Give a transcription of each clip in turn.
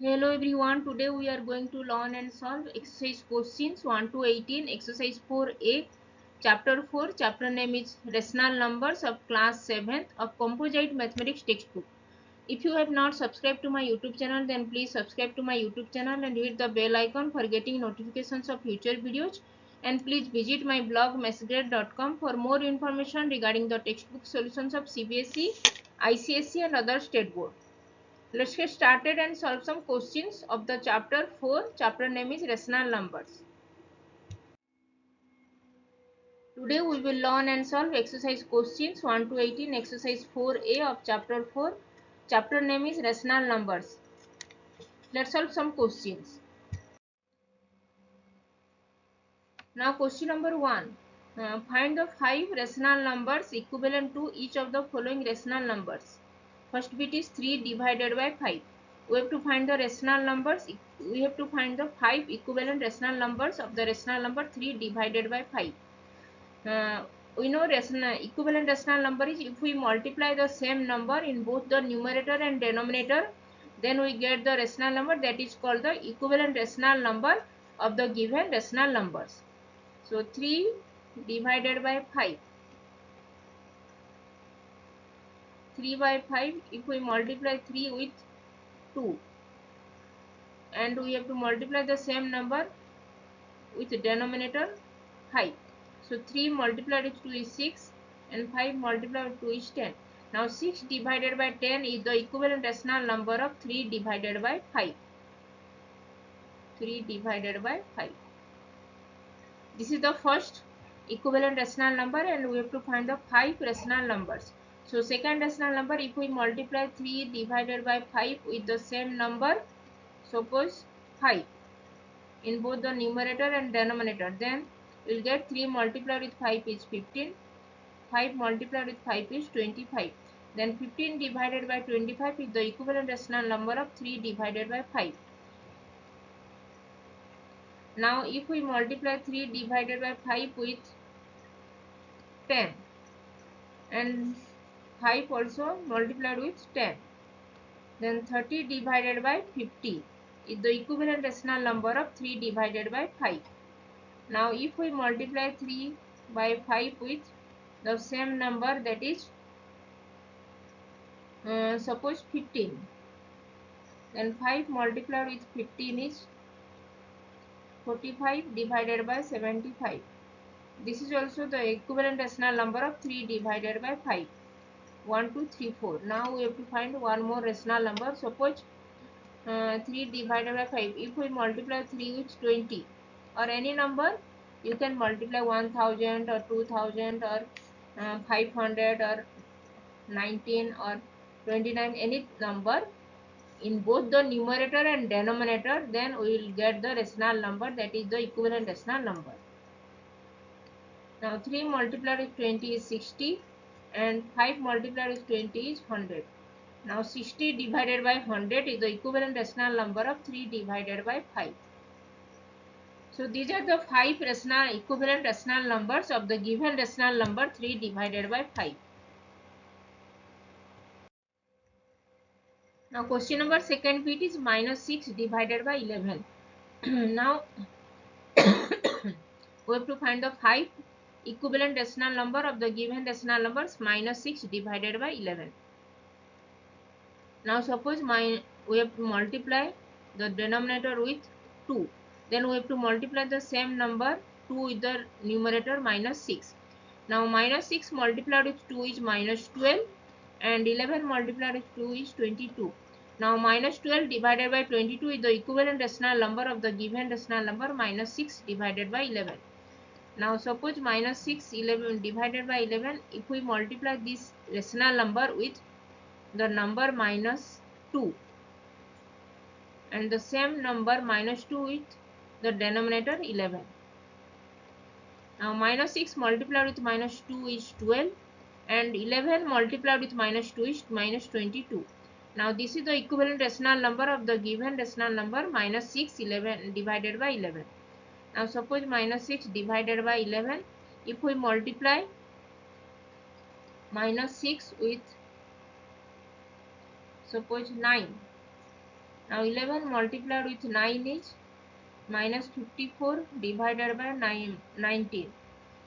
Hello everyone, today we are going to learn and solve exercise questions 1 to 18, exercise 4a, chapter 4, chapter name is Rational Numbers of class 7th of Composite Mathematics textbook. If you have not subscribed to my YouTube channel, then please subscribe to my YouTube channel and hit the bell icon for getting notifications of future videos. And please visit my blog mathsgrade.com for more information regarding the textbook solutions of CBSE, ICSE and other state board. Let's get started and solve some questions of the chapter 4. Chapter name is Rational Numbers. Today we will learn and solve exercise questions 1 to 18, exercise 4a of chapter 4. Chapter name is Rational Numbers. Let's solve some questions. Now question number 1. Find the 5 rational numbers equivalent to each of the following rational numbers. First bit is 3 divided by 5. We have to find the rational numbers. We have to find the 5 equivalent rational numbers of the rational number 3 divided by 5. We know equivalent rational number is if we multiply the same number in both the numerator and denominator, then we get the rational number that is called the equivalent rational number of the given rational numbers. So 3 divided by 5. 3 by 5, if we multiply 3 with 2 and we have to multiply the same number with denominator 5. So 3 multiplied with 2 is 6 and 5 multiplied with 2 is 10. Now 6 divided by 10 is the equivalent rational number of 3 divided by 5. 3 divided by 5. This is the first equivalent rational number and we have to find the 5 rational numbers. So second rational number, if we multiply 3 divided by 5 with the same number, suppose 5 in both the numerator and denominator, then we will get 3 multiplied with 5 is 15, 5 multiplied with 5 is 25. Then 15 divided by 25 is the equivalent rational number of 3 divided by 5. Now if we multiply 3 divided by 5 with 10 and 5 also multiplied with 10, then 30 divided by 50 is the equivalent rational number of 3 divided by 5. Now if we multiply 3 by 5 with the same number, that is suppose 15, then 5 multiplied with 15 is 45 divided by 75. This is also the equivalent rational number of 3 divided by 5. 1, 2, 3, 4. Now we have to find one more rational number. Suppose 3 divided by 5. If we multiply 3 with 20 or any number, you can multiply 1000 or 2000 or 500 or 19 or 29, any number in both the numerator and denominator, then we will get the rational number, that is the equivalent rational number. Now 3 multiplied with 20 is 60 and 5 multiplied with 20 is 100. Now 60 divided by 100 is the equivalent rational number of 3 divided by 5. So these are the 5 equivalent rational numbers of the given rational number 3 divided by 5. Now question number second bit is minus 6 divided by 11. Now we have to find the 5 equivalent rational number of the given rational numbers minus 6 divided by 11. Now suppose we have to multiply the denominator with 2. Then we have to multiply the same number 2 with the numerator minus 6. Now minus 6 multiplied with 2 is minus 12 and 11 multiplied with 2 is 22. Now minus 12 divided by 22 is the equivalent rational number of the given rational number minus 6 divided by 11. Now suppose minus 6 11 divided by 11, if we multiply this rational number with the number minus 2 and the same number minus 2 with the denominator 11. Now minus 6 multiplied with minus 2 is 12 and 11 multiplied with minus 2 is minus 22. Now this is the equivalent rational number of the given rational number minus 6 11 divided by 11. Now suppose minus 6 divided by 11, if we multiply minus 6 with suppose 9 Now 11 multiplied with 9 is minus 54 divided by 19.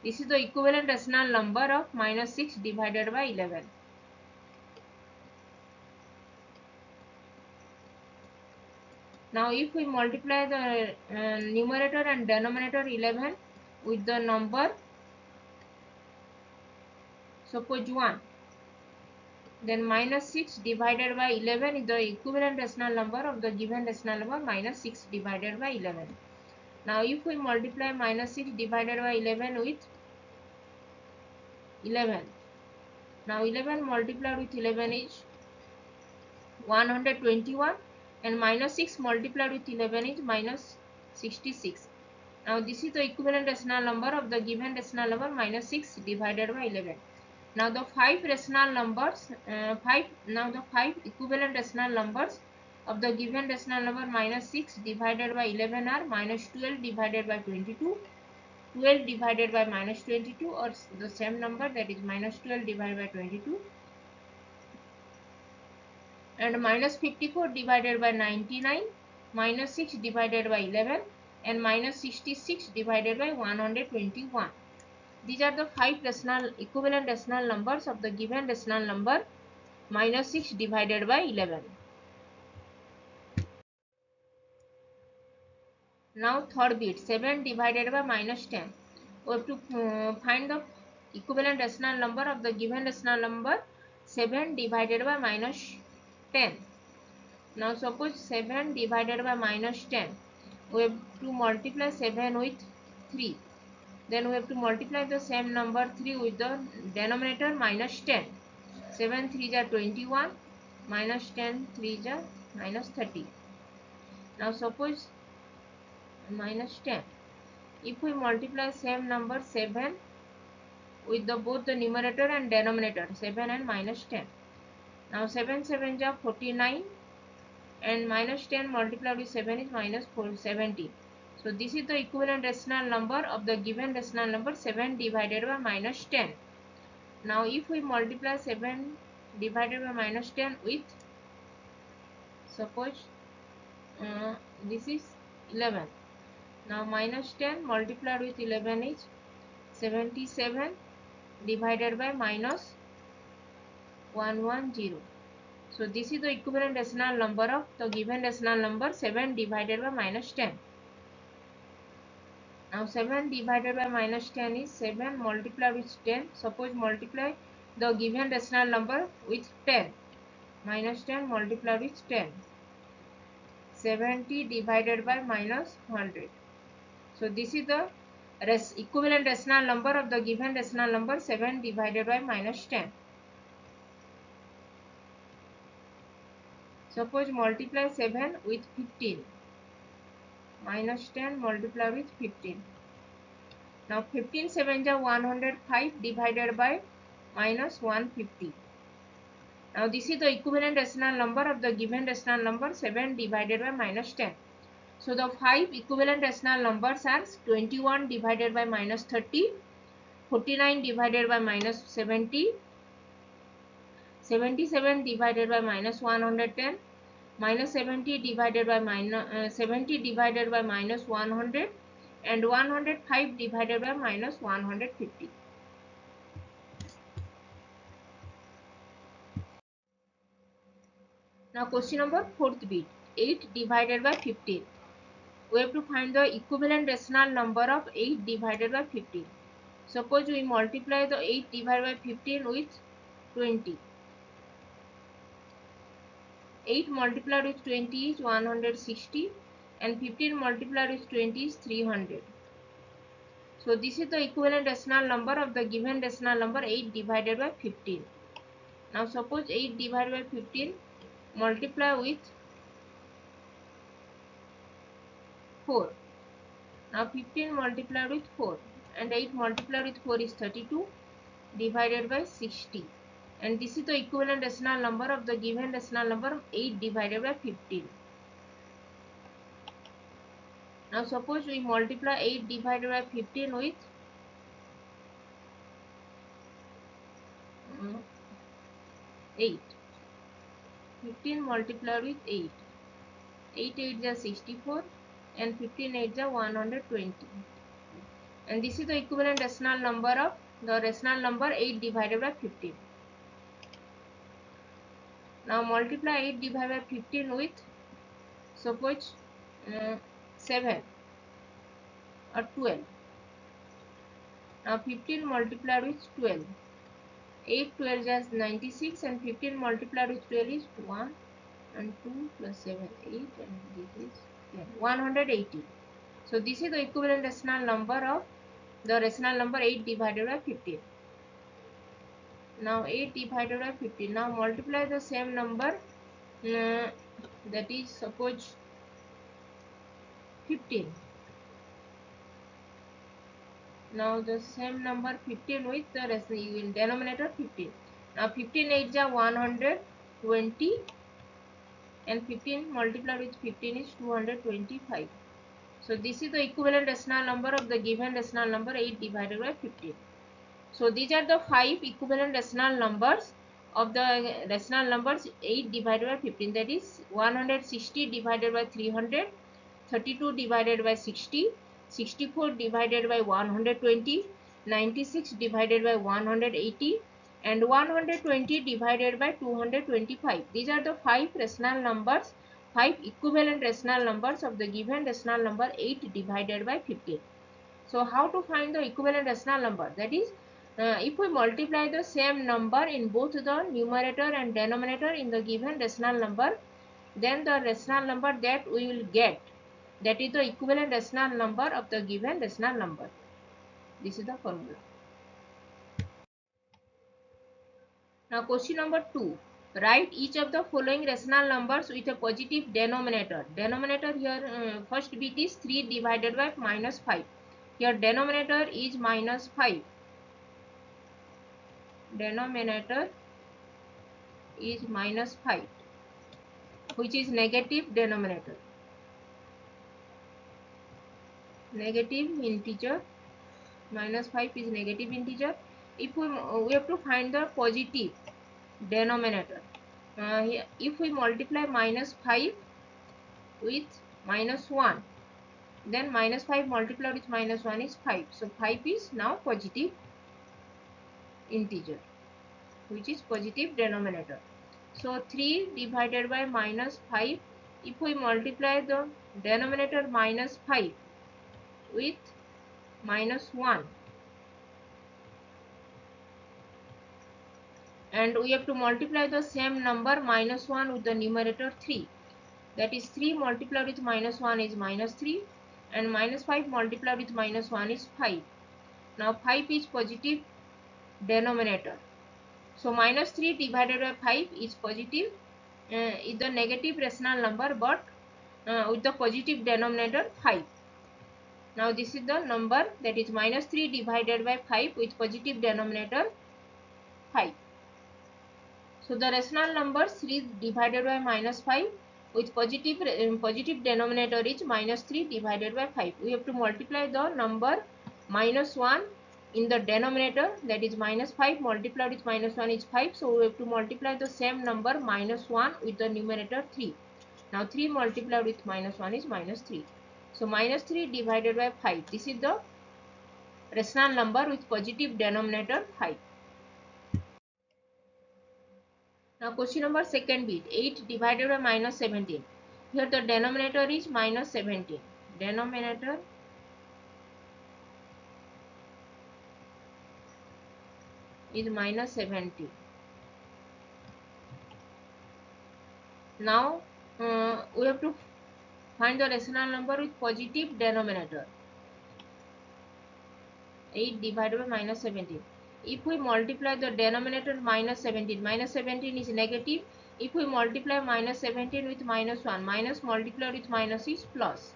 This is the equivalent rational number of minus 6 divided by 11. Now if we multiply the numerator and denominator 11 with the number, suppose 1, then minus 6 divided by 11 is the equivalent rational number of the given rational number minus 6 divided by 11. Now if we multiply minus 6 divided by 11 with 11, now 11 multiplied with 11 is 121, and minus 6 multiplied with 11 is minus 66. Now this is the equivalent rational number of the given rational number minus 6 divided by 11. Now the five rational numbers, the five equivalent rational numbers of the given rational number minus 6 divided by 11 are minus 12 divided by 22, 12 divided by minus 22, or the same number, that is minus 12 divided by 22, and minus 54 divided by 99, minus 6 divided by 11, and minus 66 divided by 121. These are the five equivalent rational numbers of the given rational number minus 6 divided by 11. Now third bit, 7 divided by minus 10. We have to find the equivalent rational number of the given rational number 7 divided by minus 10. Now suppose 7 divided by minus 10. We have to multiply 7 with 3. Then we have to multiply the same number 3 with the denominator minus 10. 7 3s are 21, minus 10 3s are minus 30. Now suppose minus 10. If we multiply same number 7 with both the numerator and denominator, 7 and minus 10. Now 7 7s are 49, and minus 10 multiplied with 7 is minus 70. So this is the equivalent rational number of the given rational number 7 divided by minus 10. Now if we multiply 7 divided by minus 10 with, suppose this is 11. Now minus 10 multiplied with 11 is 77 divided by minus 110. So this is the equivalent rational number of the given rational number 7 divided by minus 10. Now 7 divided by minus 10 is 7 multiplied with 10. Suppose multiply the given rational number with 10. Minus 10 multiplied with 10. 70 divided by minus 100. So this is the equivalent rational number of the given rational number 7 divided by minus 10. Suppose multiply 7 with 15. Minus 10 multiplied with 15. Now 15 7s are 105 divided by minus 150. Now this is the equivalent rational number of the given rational number 7 divided by minus 10. So the five equivalent rational numbers are 21 divided by minus 30, 49 divided by minus 70, 77 divided by minus 110, minus 70 divided by minus 70 divided by minus 100, and 105 divided by minus 150. Now question number 4th bit, 8 divided by 15. We have to find the equivalent rational number of 8 divided by 15. Suppose we multiply the 8 divided by 15 with 20. 8 multiplied with 20 is 160, and 15 multiplied with 20 is 300. So this is the equivalent rational number of the given rational number 8 divided by 15. Now suppose 8 divided by 15 multiply with 4. Now 15 multiplied with 4, and 8 multiplied with 4 is 32 divided by 60. And this is the equivalent rational number of the given rational number 8 divided by 15. Now suppose we multiply 8 divided by 15 with 8. 15 multiplied with 8. 8 8 is 64 and 15 8 is 120. And this is the equivalent rational number of the rational number 8 divided by 15. Now multiply 8 divided by 15 with suppose 7 or 12. Now 15 multiplied with 12. 8 12 is 96 and 15 multiplied with 12 is 1 and 2 plus 7 8 and this is 10, 180. So this is the equivalent rational number of the rational number 8 divided by 15. Now 8 divided by 15. Now multiply the same number that is suppose 15. Now the same number 15 with the denominator 15. Now 15 8 is 120 and 15 multiplied with 15 is 225. So this is the equivalent rational number of the given rational number 8 divided by 15. So these are the 5 equivalent rational numbers of the rational numbers 8 divided by 15, that is 160 divided by 300, 32 divided by 60, 64 divided by 120, 96 divided by 180 and 120 divided by 225. These are the 5 rational numbers, 5 equivalent rational numbers of the given rational number 8 divided by 15. So how to find the equivalent rational number? That is, if we multiply the same number in both the numerator and denominator in the given rational number, then the rational number that we will get, that is the equivalent rational number of the given rational number. This is the formula. Now question number 2. Write each of the following rational numbers with a positive denominator. Denominator here first bit is 3 divided by minus 5. Here denominator is minus 5. Denominator is minus 5, which is negative denominator. Negative integer. Minus 5 is negative integer. If we have to find the positive denominator. Here, if we multiply minus 5 with minus 1, then minus 5 multiplied with minus 1 is 5. So 5 is now positive integer, which is positive denominator. So 3 divided by minus 5, if we multiply the denominator minus 5 with minus 1, and we have to multiply the same number minus 1 with the numerator 3, that is 3 multiplied with minus 1 is minus 3 and minus 5 multiplied with minus 1 is 5. Now 5 is positive denominator. So minus 3 divided by 5 is positive, is the negative rational number, but with the positive denominator 5. Now this is the number, that is minus 3 divided by 5 with positive denominator 5. So the rational number 3 divided by minus 5 with positive denominator is minus 3 divided by 5. We have to multiply the number minus 1 in the denominator, that is minus 5 multiplied with minus 1 is 5. So we have to multiply the same number minus 1 with the numerator 3. Now 3 multiplied with minus 1 is minus 3. So minus 3 divided by 5. This is the rational number with positive denominator 5. Now question number second bit, 8 divided by minus 17. Here the denominator is minus 17. Denominator is minus 70. Now we have to find the rational number with positive denominator. 8 divided by minus 17. If we multiply the denominator minus 17 is negative. If we multiply minus 17 with minus 1, minus multiplied with minus is plus.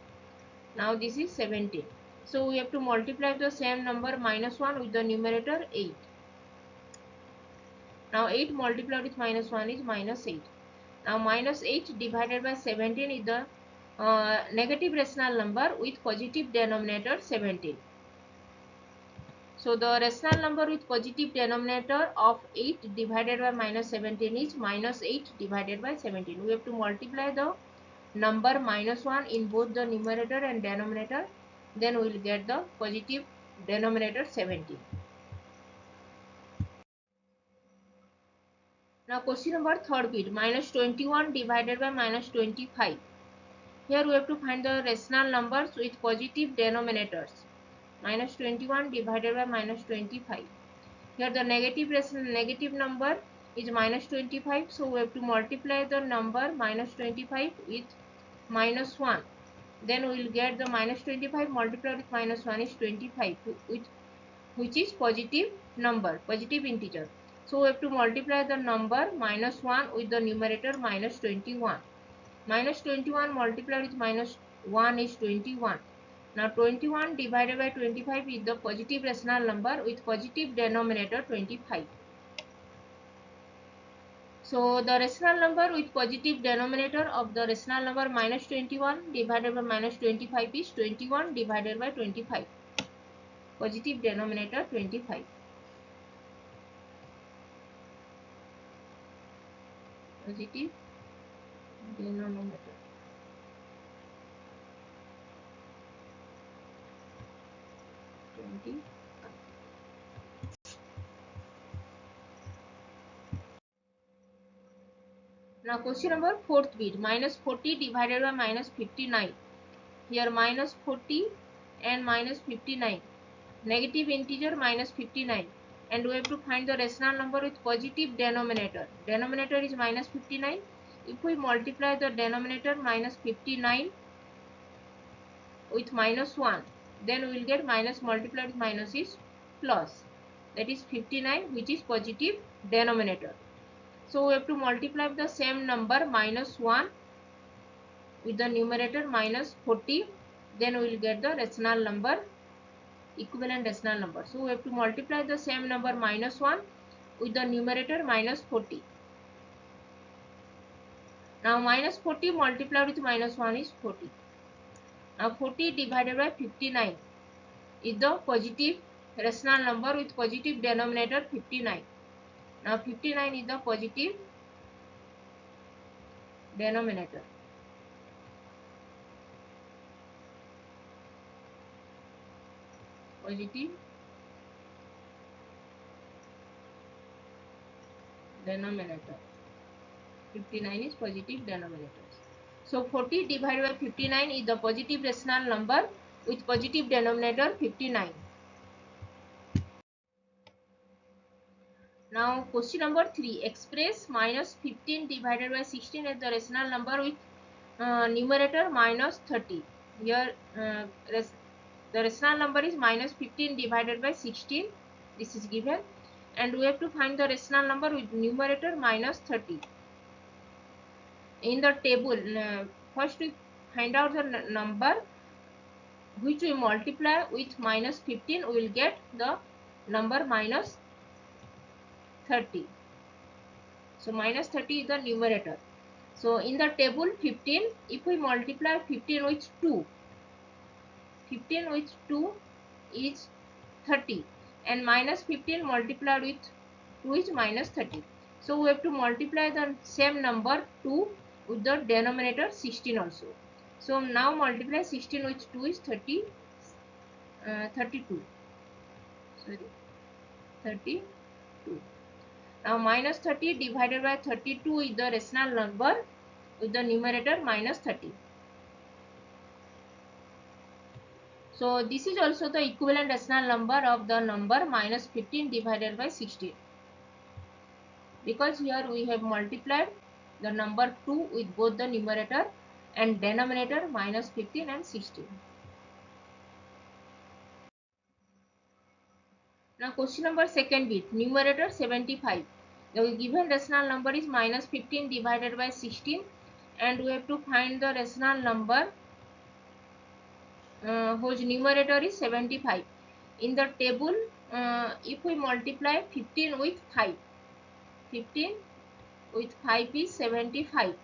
Now this is 17. So we have to multiply the same number minus 1 with the numerator 8. Now 8 multiplied with minus 1 is minus 8. Now minus 8 divided by 17 is the negative rational number with positive denominator 17. So the rational number with positive denominator of 8 divided by minus 17 is minus 8 divided by 17. We have to multiply the number -1 in both the numerator and denominator, then we will get the positive denominator 17. Now question number third bit, -21 divided by -25. Here we have to find the rational numbers with positive denominators. -21 divided by -25. Here the negative number is -25, so we have to multiply the number -25 with -1. Then we will get the -25 multiplied with -1 is 25, which is positive number, positive integer. So we have to multiply the number -1 with the numerator -21. -21 multiplied with -1 is 21. Now 21 divided by 25 is the positive rational number with positive denominator 25. So the rational number with positive denominator of the rational number -21 divided by -25 is 21 divided by 25. Positive denominator 25. Positive denominator. Now question number fourth bit, -40 divided by -59. Here -40 and -59, negative integer -59, and we have to find the rational number with positive denominator. Denominator is -59. If we multiply the denominator -59 with -1, then we will get minus multiplied with minus is plus, that is 59, which is positive denominator. So we have to multiply the same number -1 with the numerator -40, then we will get the rational number, equivalent rational number. So we have to multiply the same number -1 with the numerator -40. Now -40 multiplied with -1 is 40. Now 40 divided by 59 is the positive rational number with positive denominator 59. Now 59 is the positive denominator. Positive denominator. 59 is positive denominator. So 40 divided by 59 is the positive rational number with positive denominator 59. Now question number 3, express -15 divided by 16 as the rational number with numerator -30. Here the rational number is -15 divided by 16. This is given, and we have to find the rational number with numerator -30. In the table, first we find out the number which we multiply with -15, we will get the number -30. So -30 is the numerator. So in the table 15, if we multiply 15 with 2, 15 with 2 is 30, and -15 multiplied with 2 is -30. So we have to multiply the same number 2 with the denominator 16 also. So now multiply 16 with 2 is 32. Sorry, 32. Now -30 divided by 32 is the rational number with the numerator -30. So this is also the equivalent rational number of the number -15 divided by 16. Because here we have multiplied the number 2 with both the numerator and denominator -15 and 16. Now question number second bit, numerator 75. The given rational number is -15 divided by 16, and we have to find the rational number whose numerator is 75. In the table, if we multiply 15 with 5, 15 with 5 is 75,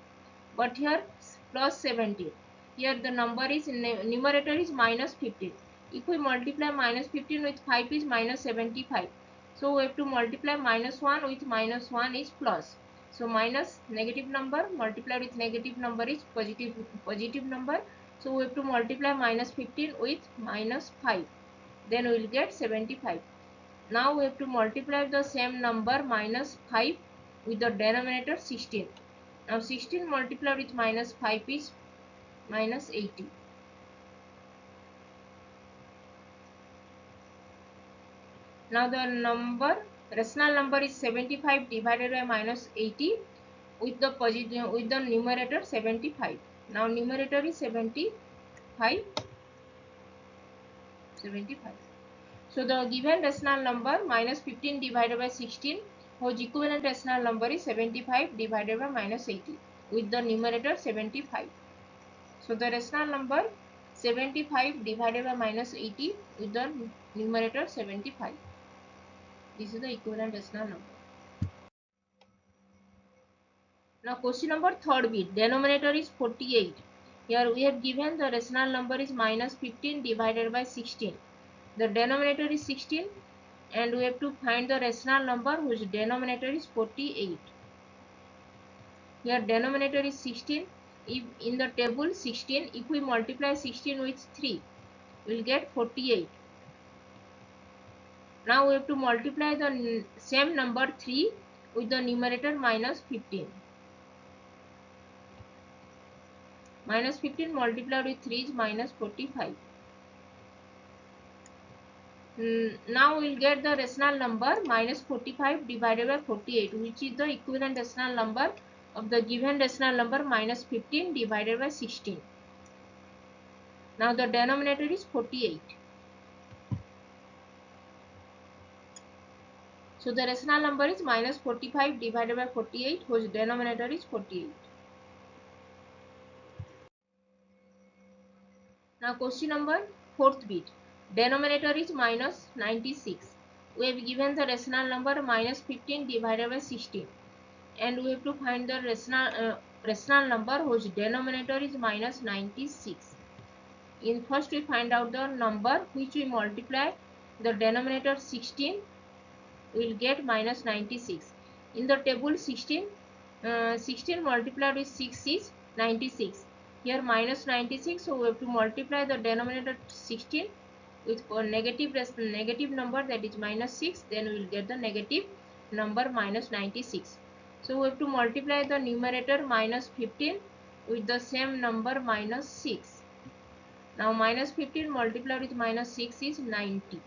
but here plus 17. Here the number is numerator is -15. If we multiply -15 with 5 is -75. So we have to multiply -1 with -1 is plus. So minus negative number multiplied with negative number is positive number. So we have to multiply minus 15 with minus 5. Then we will get 75. Now we have to multiply the same number minus 5 with the denominator 16. Now 16 multiplied with minus 5 is minus 80. Now the rational number is 75 divided by minus 80 with the numerator 75. Now numerator is 75. So the given rational number minus 15 divided by 16 whose equivalent rational number is 75 divided by minus 80 with the numerator 75. So the rational number 75 divided by minus 80 with the numerator 75. This is the equivalent rational number. Now question number third bit, denominator is 48. Here we have given the rational number is minus 15 divided by 16. The denominator is 16 and we have to find the rational number whose denominator is 48. Here denominator is 16. If in the table 16, if we multiply 16 with 3, we will get 48. Now we have to multiply the same number 3 with the numerator minus 15. Minus 15 multiplied with 3 is minus 45. Now we will get the rational number minus 45 divided by 48, which is the equivalent rational number of the given rational number minus 15 divided by 16. Now the denominator is 48. So the rational number is minus 45 divided by 48, whose denominator is 48. Now question number fourth bit. Denominator is minus 96. We have given the rational number minus 15 divided by 16. And we have to find the rational number whose denominator is minus 96. First we find out the number which we multiply the denominator 16, we will get minus 96. In the table 16 multiplied with 6 is 96. Here minus 96, so we have to multiply the denominator 16 with a negative number, that is minus 6. Then we will get the negative number minus 96. So we have to multiply the numerator minus 15 with the same number minus 6. Now minus 15 multiplied with minus 6 is 90.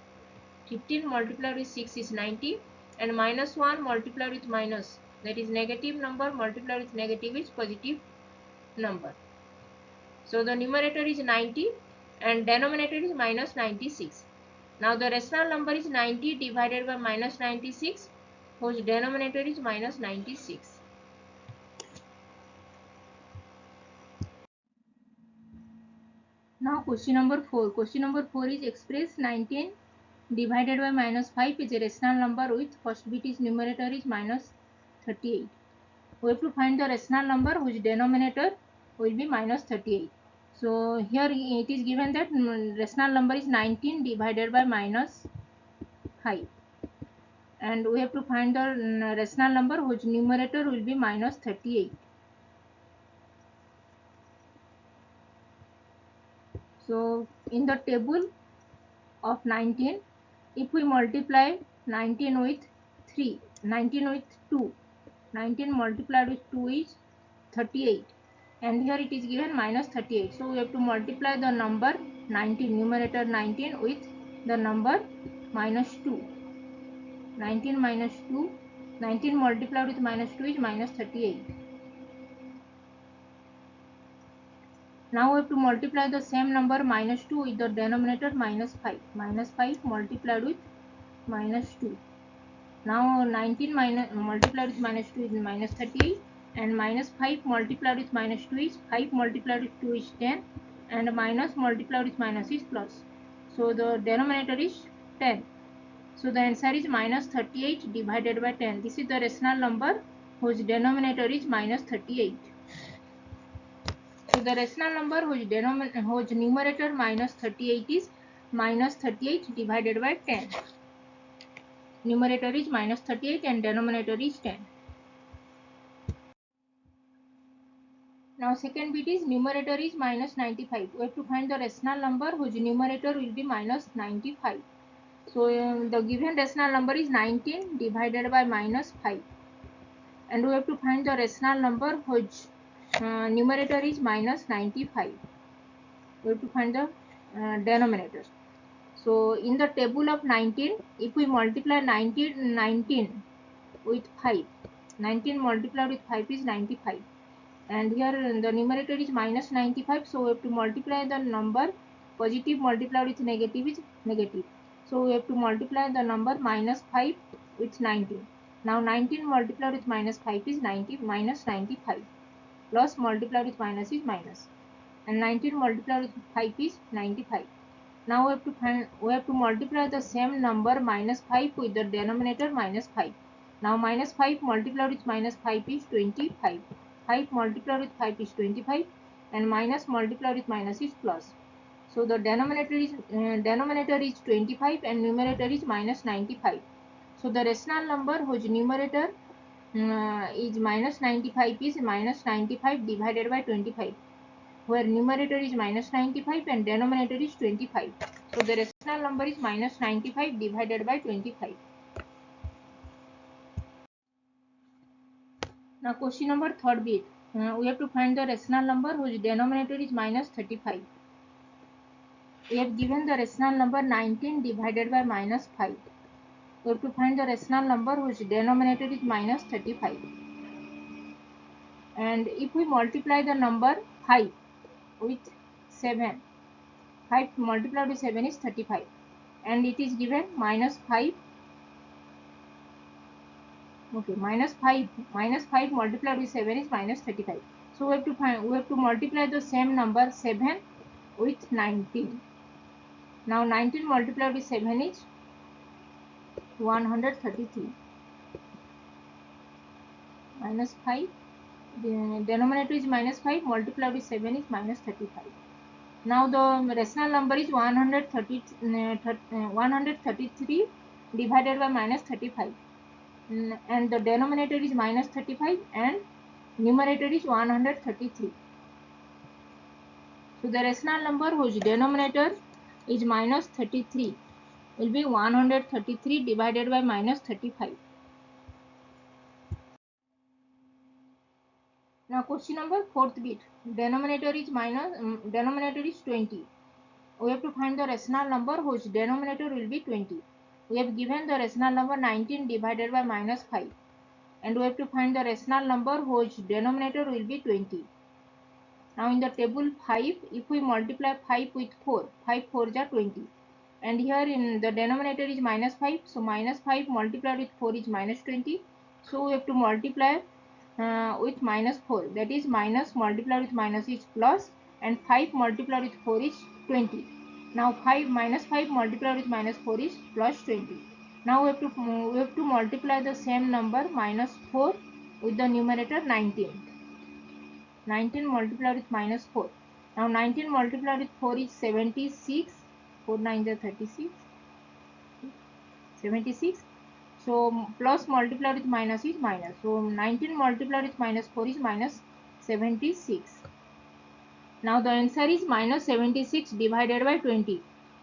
15 multiplied with 6 is 90, and minus 1 multiplied with minus, that is negative number multiplied with negative is positive number. So the numerator is 90 and denominator is minus 96. Now the rational number is 90 divided by minus 96, whose denominator is minus 96. Now question number 4. Question number 4 is express 19 divided by minus 5 is a rational number with first bit is numerator is minus 38. We have to find the rational number whose denominator will be minus 38. So here it is given that rational number is 19 divided by minus 5. And we have to find the rational number whose numerator will be minus 38. So in the table of 19, if we multiply 19 with 3, 19 with 2, 19 multiplied with 2 is 38, and here it is given minus 38. So we have to multiply the number 19, numerator 19 with the number minus 2. 19 minus 2, 19 multiplied with minus 2 is minus 38. Now we have to multiply the same number minus 2 with the denominator minus 5. Minus 5 multiplied with minus 2. Now 19 multiplied with minus 2 is minus 38, and minus 5 multiplied with minus 2 is 5 multiplied with 2 is 10, and minus multiplied with minus is plus. So the denominator is 10. So the answer is minus 38 divided by 10. This is the rational number whose denominator is minus 38. So the rational number whose numerator minus 38 is minus 38 divided by 10. Numerator is minus 38 and denominator is 10. Now second bit is numerator is minus 95. We have to find the rational number whose numerator will be minus 95. So the given rational number is 19 divided by minus 5. And we have to find the rational number whose numerator is minus 95. We have to find the denominator. So in the table of 19, if we multiply 19 with 5, 19 multiplied with 5 is 95. And here the numerator is minus 95, so we have to multiply the number. Positive multiplied with negative is negative, so we have to multiply the number minus 5 with 19. Now 19 multiplied with minus 5 is 90, minus 95, plus multiplied with minus is minus, and 19 multiplied with 5 is 95. Now we have to multiply the same number minus 5 with the denominator minus 5. Now minus 5 multiplied with minus 5 is 25. 5 multiplied with 5 is 25, and minus multiplied with minus is plus. So the denominator is 25 and numerator is minus 95. So the rational number whose numerator is minus 95 is minus 95 divided by 25, where numerator is minus 95 and denominator is 25. So the rational number is minus 95 divided by 25. Now question number third bit. We have to find the rational number whose denominator is minus 35. We have given the rational number 19 divided by minus 5. We have to find the rational number whose denominator is minus 35. And if we multiply the number 5 with 7, 5 multiplied with 7 is 35, and it is given minus 5. Okay, minus 5 multiplied with 7 is minus 35. So we have to multiply the same number 7 with 19. Now 19 multiplied with 7 is 133. Minus 5, the denominator is minus 5, multiplied with 7 is minus 35. Now the rational number is 133 divided by minus 35. And the denominator is minus 35 and numerator is 133. So the rational number whose denominator is minus 33 will be 133 divided by minus 35. Now question number fourth bit. Denominator is 20. We have to find the rational number whose denominator will be 20. We have given the rational number 19 divided by minus 5, and we have to find the rational number whose denominator will be 20. Now in the table 5, if we multiply 5 with 4, 5 4s are 20, and here in the denominator is minus 5, so minus 5 multiplied with 4 is minus 20. So we have to multiply with minus 4, that is minus multiplied with minus is plus, and 5 multiplied with 4 is 20. Now minus 5 multiplied with minus 4 is plus 20. Now we have to multiply the same number minus 4 with the numerator 19. 19 multiplied with minus 4. Now 19 multiplied with 4 is 76. 4 9 is 36. 76. So plus multiplied with minus is minus. So 19 multiplied with minus 4 is minus 76. Now the answer is minus 76 divided by 20.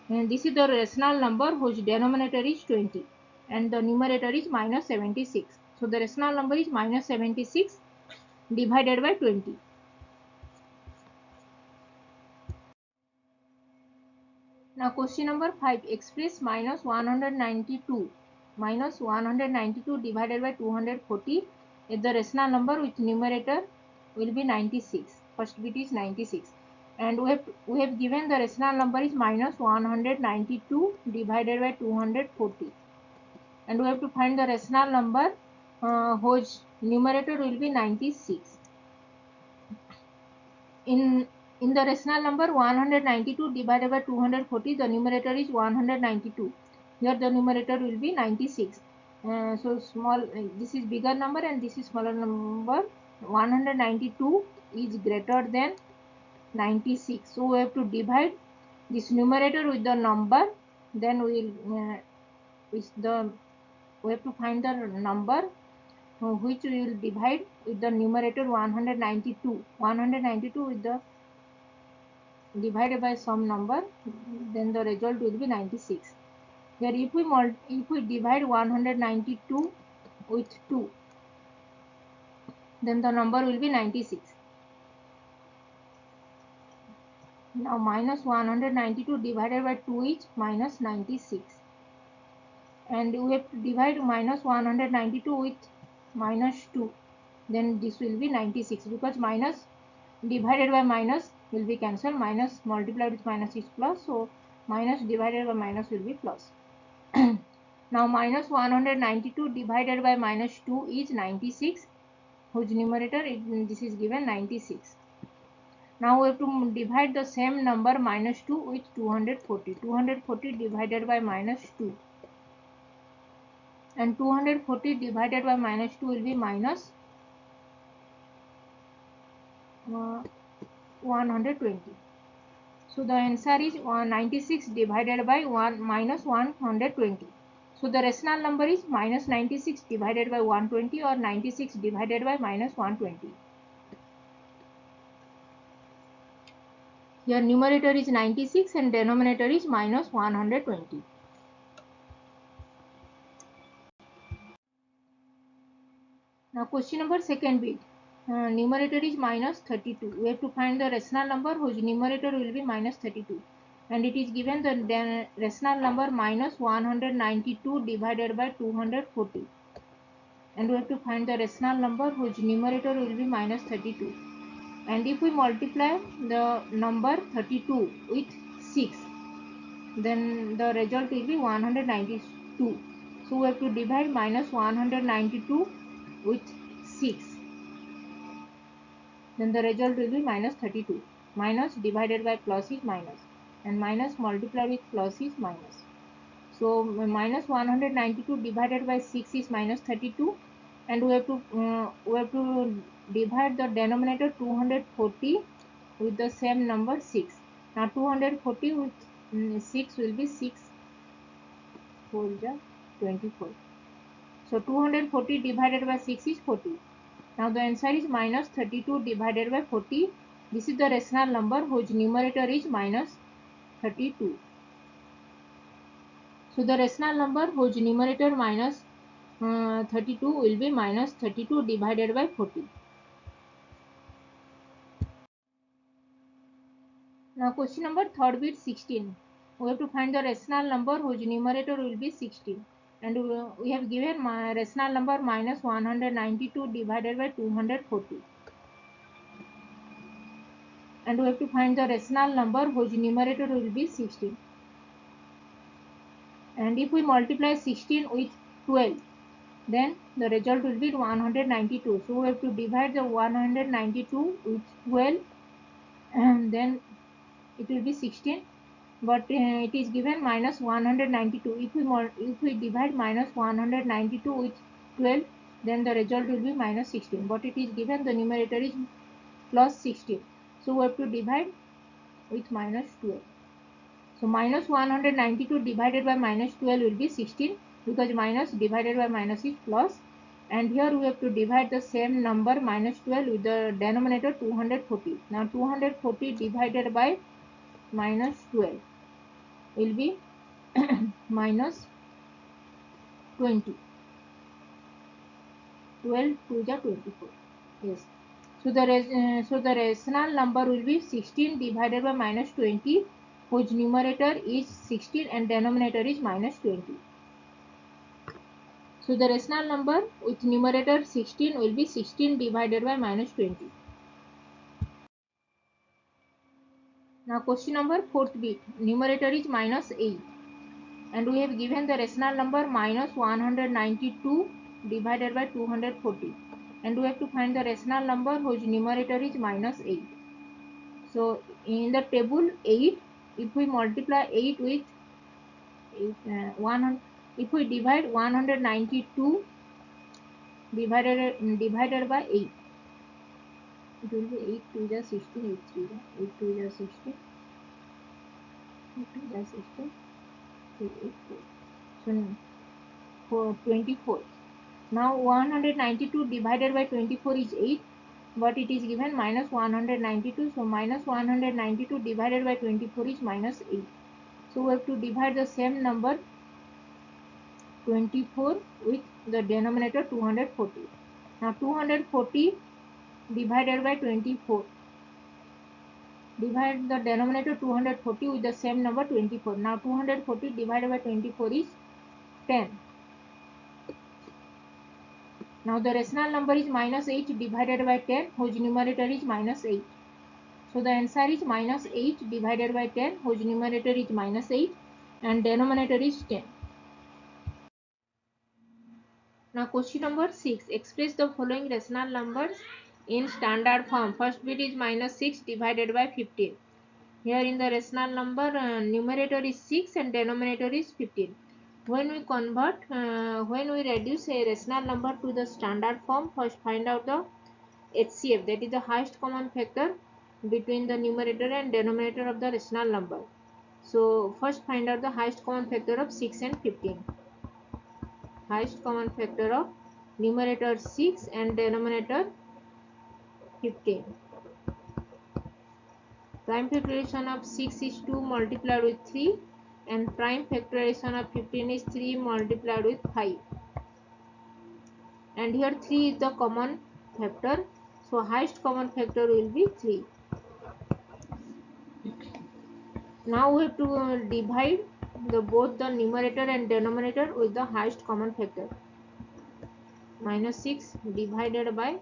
And this is the rational number whose denominator is 20 and the numerator is minus 76. So the rational number is minus 76 divided by 20. Now question number 5. Express minus 192 divided by 240 is the rational number with numerator will be 96. First bit is 96, and we have given the rational number is minus 192 divided by 240, and we have to find the rational number whose numerator will be 96. In the rational number 192 divided by 240, the numerator is 192. Here the numerator will be 96. So small, this is bigger number and this is smaller number. 192 is greater than 96. So we have to divide this numerator with the number. Then we have to find the number which we will divide with the numerator 192. 192 with the divided by some number, then the result will be 96. Here if we divide 192 with 2, then the number will be 96. Now minus 192 divided by 2 is minus 96. And we have to divide minus 192 with minus 2. Then this will be 96, because minus divided by minus will be cancelled. Minus multiplied with minus is plus. So minus divided by minus will be plus. Now minus 192 divided by minus 2 is 96, whose numerator this is given 96. Now we have to divide the same number minus 2 with 240. 240 divided by minus 2. And 240 divided by minus 2 will be minus 120. So the answer is 96 divided by 1 minus 120. So the rational number is minus 96 divided by 120, or 96 divided by minus 120. Here numerator is 96 and denominator is minus 120. Now question number second bit. Numerator is minus 32. We have to find the rational number whose numerator will be minus 32. And it is given the rational number minus 192 divided by 240. And we have to find the rational number whose numerator will be minus 32. And if we multiply the number 32 with 6, then the result will be 192. So we have to divide minus 192 with 6. Then the result will be minus 32. Minus divided by plus is minus, and minus multiplied with plus is minus. So minus 192 divided by 6 is minus 32, and we have to divide the denominator 240 with the same number 6. Now 240 with 6 will be 6 4 24. So 240 divided by 6 is 40. Now the answer is minus 32 divided by 40. This is the rational number whose numerator is minus 32. So the rational number whose numerator minus 32 will be minus 32 divided by 40. Now question number third bit 16. We have to find the rational number whose numerator will be 16. And we have given rational number minus 192 divided by 240. And we have to find the rational number whose numerator will be 16. And if we multiply 16 with 12, then the result will be 192. So we have to divide the 192 with 12, and then it will be 16. But it is given minus 192. If we divide minus 192 with 12, then the result will be minus 16. But it is given the numerator is plus 16. So we have to divide with minus 12. So minus 192 divided by minus 12 will be 16, because minus divided by minus is plus. And here we have to divide the same number minus 12 with the denominator 240. Now 240 divided by minus 12 will be minus 20. 12 2 is 24. Yes. So the rational number will be 16 divided by minus 20, whose numerator is 16 and denominator is minus 20. So the rational number with numerator 16 will be 16 divided by minus 20. Now question number fourth bit. Numerator is minus 8. And we have given the rational number minus 192 divided by 240. And we have to find the rational number whose numerator is minus 8. So in the table 8, if we multiply 8 with 100, if we divide 192 divided by 8, it will be 8 2 is 16, 8 2 is 16, 8 2 is 16, 8 4. So for 24. Now 192 divided by 24 is 8, but it is given minus 192. So minus 192 divided by 24 is minus 8. So we have to divide the same number 24 with the denominator 240. Now 240 divided by 24. Divide the denominator 240 with the same number 24. Now 240 divided by 24 is 10. Now the rational number is minus 8 divided by 10, whose numerator is minus 8. So the answer is minus 8 divided by 10, whose numerator is minus 8 and denominator is 10. Now question number 6. Express the following rational numbers in standard form. First bit is minus 6 divided by 15. Here in the rational number, numerator is 6 and denominator is 15. When we when we reduce a rational number to the standard form, first find out the HCF, that is the highest common factor between the numerator and denominator of the rational number. So first find out the highest common factor of 6 and 15. Highest common factor of numerator 6 and denominator 15. Prime factorization of 6 is 2 multiplied with 3 and prime factorization of 15 is 3 multiplied with 5. And here 3 is the common factor. So highest common factor will be 3. Now we have to divide both the numerator and denominator with the highest common factor. Minus 6 divided by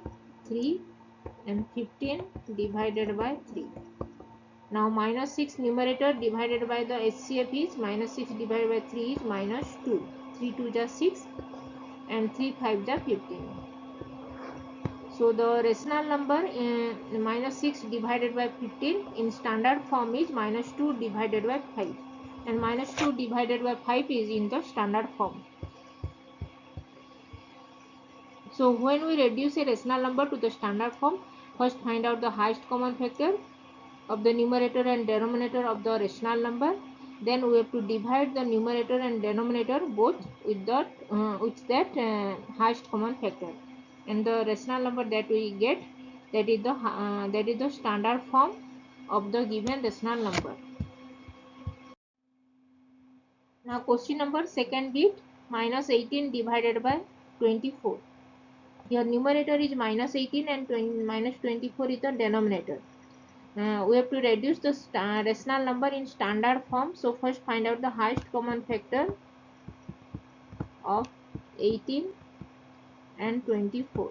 3 and 15 divided by 3. Now minus 6 numerator divided by the HCF is minus 6 divided by 3 is minus 2. 3 2 is 6 and 3 5 is 15. So the rational number minus 6 divided by 15 in standard form is minus 2 divided by 5. And minus 2 divided by 5 is in the standard form. So when we reduce a rational number to the standard form, first find out the highest common factor of the numerator and denominator of the rational number. Then we have to divide the numerator and denominator both with that highest common factor. And the rational number that we get, that is the standard form of the given rational number. Now question number second bit, minus 18 divided by 24. Here numerator is minus 18 and minus 24 is the denominator. We have to reduce the rational number in standard form. So first find out the highest common factor of 18 and 24.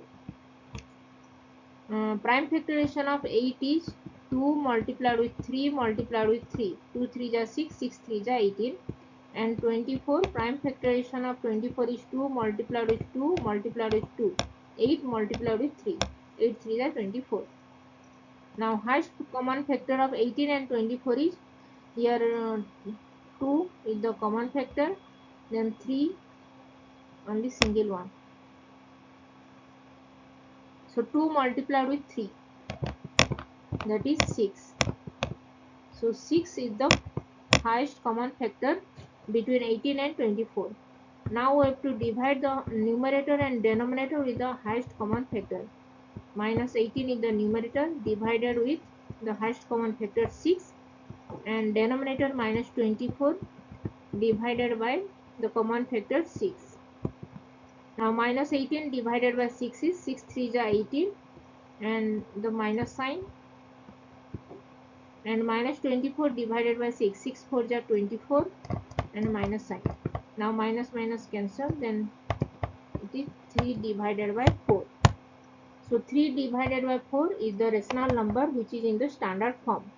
Prime factorization of 8 is 2 multiplied with 3 multiplied with 3. 2 3 is 6, 6 3 is 18. And 24, prime factorization of 24 is 2 multiplied with 2 multiplied with 2. 8 multiplied with 3. 8 3 is 24. Now highest common factor of 18 and 24 is here 2 is the common factor, then 3 only single one. So 2 multiplied with 3, that is 6. So 6 is the highest common factor between 18 and 24. Now we have to divide the numerator and denominator with the highest common factor. Minus 18 is the numerator divided with the highest common factor 6 and denominator minus 24 divided by the common factor 6. Now minus 18 divided by 6 is 6 3 is 18 and the minus sign, and minus 24 divided by 6, 6 4 is 24 and minus sign. Now minus minus cancel, then it is 3 divided by 4. So 3 divided by 4 is the rational number which is in the standard form.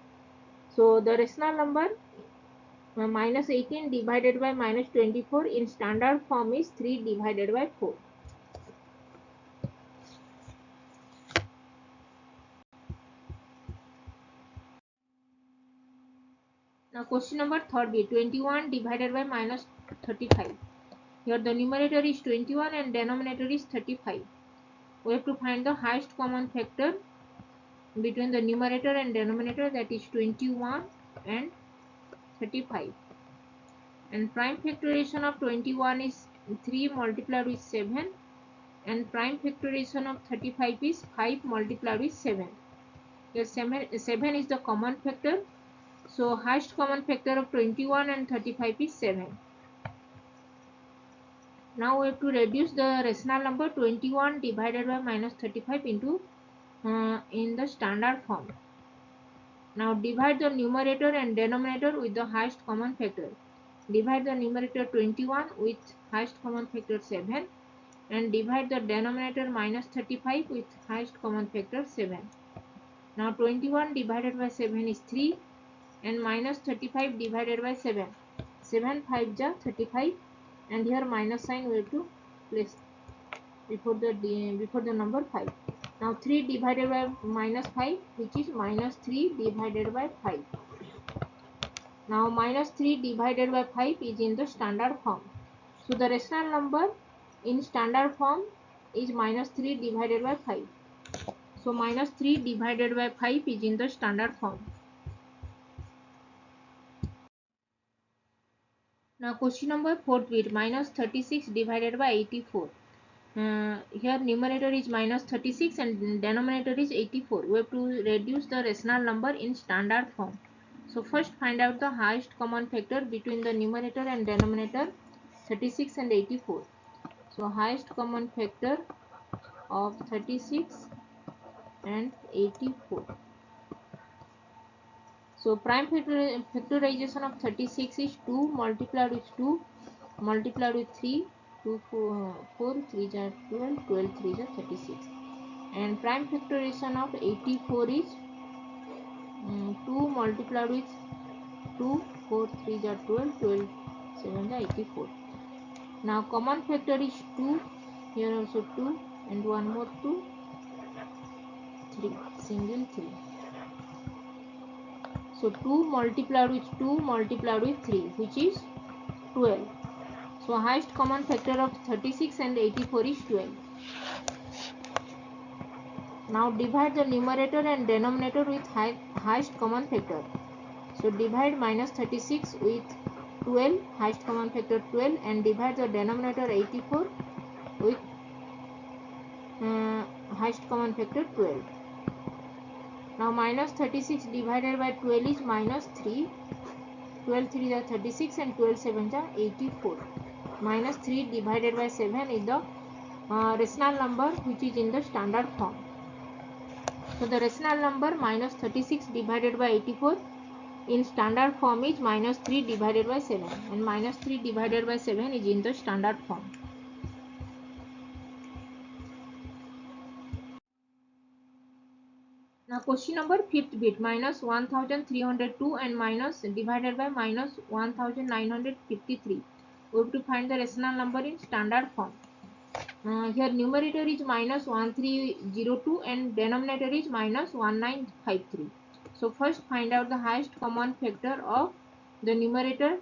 So the rational number minus 18 divided by minus 24 in standard form is 3 divided by 4. Now question number third be 21 divided by minus 35. Here the numerator is 21 and denominator is 35. We have to find the highest common factor between the numerator and denominator, that is 21 and 35. And prime factorization of 21 is 3 multiplied with 7 and prime factorization of 35 is 5 multiplied with 7. Here 7 is the common factor. So highest common factor of 21 and 35 is 7. Now we have to reduce the rational number 21 divided by minus 35 into in the standard form. Now divide the numerator and denominator with the highest common factor. Divide the numerator 21 with highest common factor 7 and divide the denominator minus 35 with highest common factor 7. Now 21 divided by 7 is 3 and minus 35 divided by 7. 7 5 ja 35 and here minus sign we have to place before the number 5. Now 3 divided by minus 5 which is minus 3 divided by 5. Now minus 3 divided by 5 is in the standard form. So the rational number in standard form is minus 3 divided by 5. So minus 3 divided by 5 is in the standard form. Now question number 4th bit, minus 36 divided by 84. Here numerator is minus 36 and denominator is 84. We have to reduce the rational number in standard form. So first find out the highest common factor between the numerator and denominator 36 and 84. So highest common factor of 36 and 84. So prime factorization of 36 is 2 multiplied with 2 multiplied with 3, 2 4 3 are 12, 12 3 are 36. And prime factorization of 84 is 2 multiplied with 2, 4 3 are 12, 12 7 are 84. Now common factor is 2, here also 2 and one more 2, 3, single 3. So 2 multiplied with 2 multiplied with 3 which is 12. So highest common factor of 36 and 84 is 12. Now divide the numerator and denominator with highest common factor. So divide minus 36 with 12, highest common factor 12, and divide the denominator 84 with highest common factor 12. Now minus 36 divided by 12 is minus 3. 12 3 are 36 and 12 7 are 84. Minus 3 divided by 7 is the rational number which is in the standard form. So the rational number minus 36 divided by 84 in standard form is minus 3 divided by 7, and minus 3 divided by 7 is in the standard form. Now question number 5th bit, minus 1302 and minus divided by minus 1953. We have to find the rational number in standard form. Here numerator is minus 1302 and denominator is minus 1953. So first find out the highest common factor of the numerator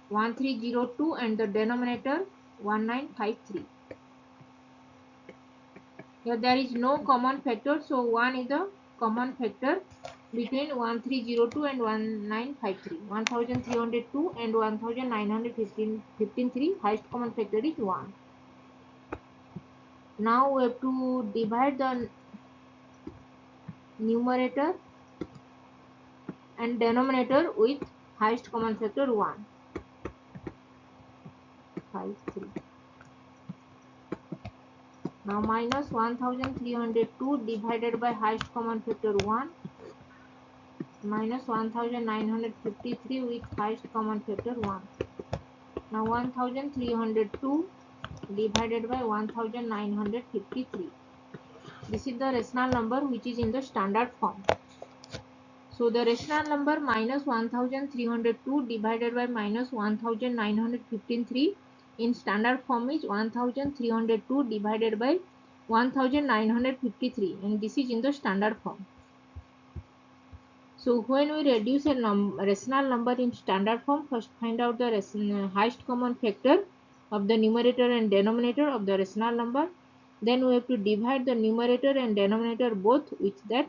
1302 and the denominator 1953. Here there is no common factor, so 1 is the common factor between 1302 and 1953. 1302 and 1953, highest common factor is 1. Now we have to divide the numerator and denominator with highest common factor 1. 5 3. Now minus 1302 divided by highest common factor 1 minus 1953 with highest common factor 1. Now 1302 divided by 1953. This is the rational number which is in the standard form. So the rational number minus 1302 divided by minus 1953 in standard form is 1302 divided by 1953, and this is in the standard form. So when we reduce a rational number in standard form, first find out the highest common factor of the numerator and denominator of the rational number. Then we have to divide the numerator and denominator both with that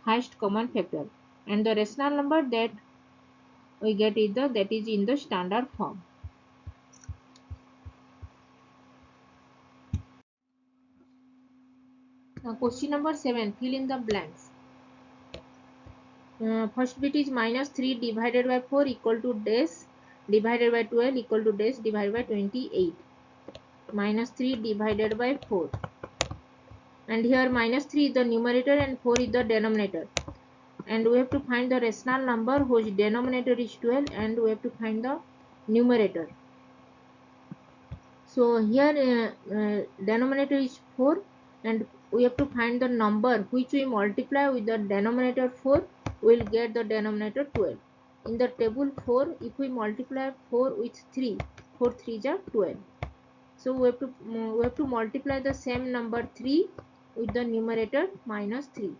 highest common factor, and the rational number that we get is that is in the standard form. Now question number 7, fill in the blanks. First bit is minus 3 divided by 4 equal to dash divided by 12 equal to dash divided by 28. Minus 3 divided by 4. And here minus 3 is the numerator and 4 is the denominator. And we have to find the rational number whose denominator is 12 and we have to find the numerator. So here denominator is 4 and we have to find the number which we multiply with the denominator 4, we will get the denominator 12. In the table 4, if we multiply 4 with 3, 4 3s are 12. So we have to multiply the same number 3 with the numerator minus 3.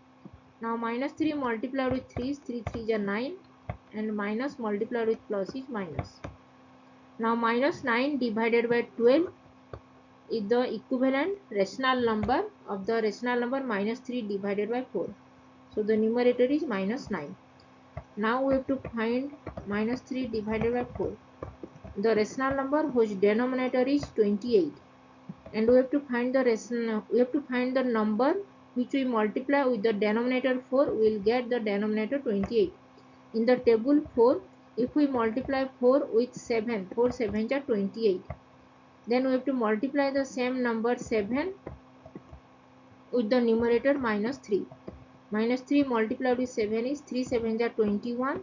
Now minus 3 multiplied with 3 is 3 3s are 9 and minus multiplied with plus is minus. Now minus 9 divided by 12 is the equivalent rational number of the rational number minus 3 divided by 4. So the numerator is minus 9. Now we have to find minus 3 divided by 4. The rational number whose denominator is 28. And we have to find the number which we multiply with the denominator 4, we will get the denominator 28. In the table 4, if we multiply 4 with 7, 4 7s are 28. Then we have to multiply the same number 7 with the numerator minus 3. Minus 3 multiplied with 7 is 3 7s are 21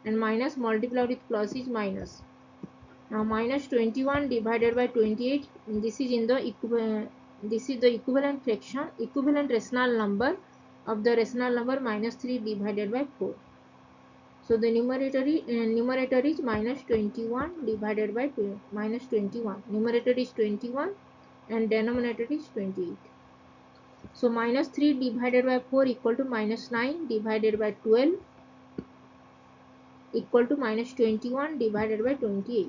and minus multiplied with plus is minus. Now minus 21 divided by 28, this is the equivalent fraction, equivalent rational number of the rational number minus 3 divided by 4. So the numerator is minus 21 divided by minus 21. Numerator is 21 and denominator is 28. So minus 3 divided by 4 equal to minus 9 divided by 12 equal to minus 21 divided by 28.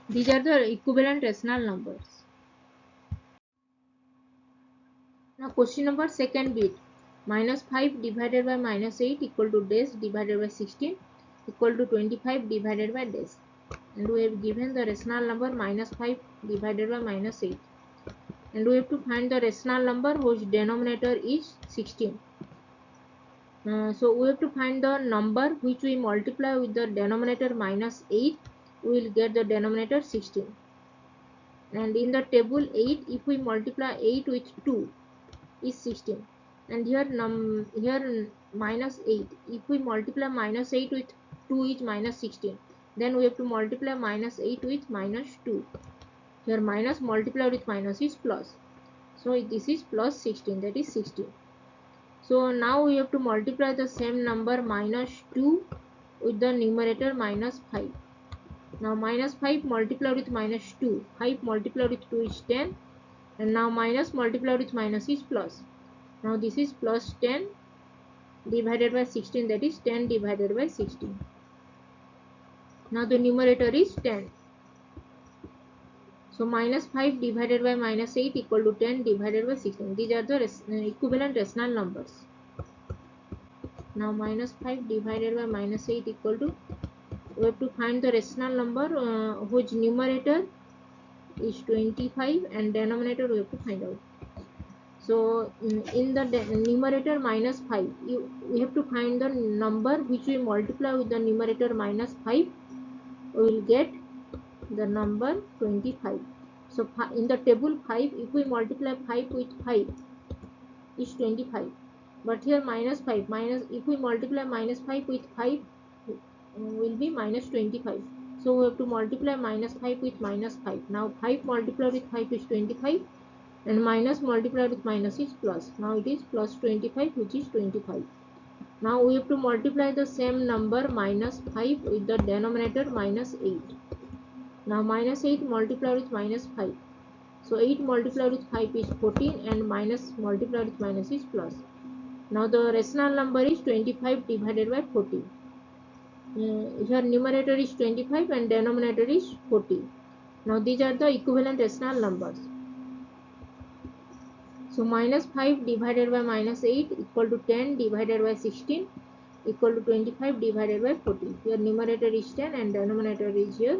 These are the equivalent rational numbers. Now question number second bit. Minus 5 divided by minus 8 equal to dash divided by 16 equal to 25 divided by dash. And we have given the rational number minus 5 divided by minus 8. And we have to find the rational number whose denominator is 16. So we have to find the number which we multiply with the denominator minus 8, we will get the denominator 16. And in the table 8, if we multiply 8 with 2 is 16. And here minus 8, if we multiply minus 8 with 2 is minus 16. Then we have to multiply minus 8 with minus 2. Here minus multiplied with minus is plus. So this is plus 16, that is 16. So now we have to multiply the same number minus 2 with the numerator minus 5. Now minus 5 multiplied with minus 2. 5 multiplied with 2 is 10. And now minus multiplied with minus is plus. Now this is plus 10 divided by 16, that is 10 divided by 16. Now the numerator is 10. So minus 5 divided by minus 8 equal to 10 divided by 16. These are the equivalent rational numbers. Now minus 5 divided by minus 8 equal to, we have to find the rational number whose numerator is 25 and denominator we have to find out. So in the numerator minus 5, we have to find the number which we multiply with the numerator minus 5, we will get the number 25. So in the table 5, if we multiply 5 with 5 is 25. But here minus 5, if we multiply minus 5 with 5 will be minus 25. So we have to multiply minus 5 with minus 5. Now 5 multiplied with 5 is 25 and minus multiplied with minus is plus. Now it is plus 25, which is 25. Now we have to multiply the same number minus 5 with the denominator minus 8. Now minus 8 multiplied with minus 5. So 8 multiplied with 5 is 14 and minus multiplied with minus is plus. Now the rational number is 25 divided by 40. Here numerator is 25 and denominator is 40. Now these are the equivalent rational numbers. So minus 5 divided by minus 8 equal to 10 divided by 16 equal to 25 divided by 40. Here numerator is 10 and denominator is here.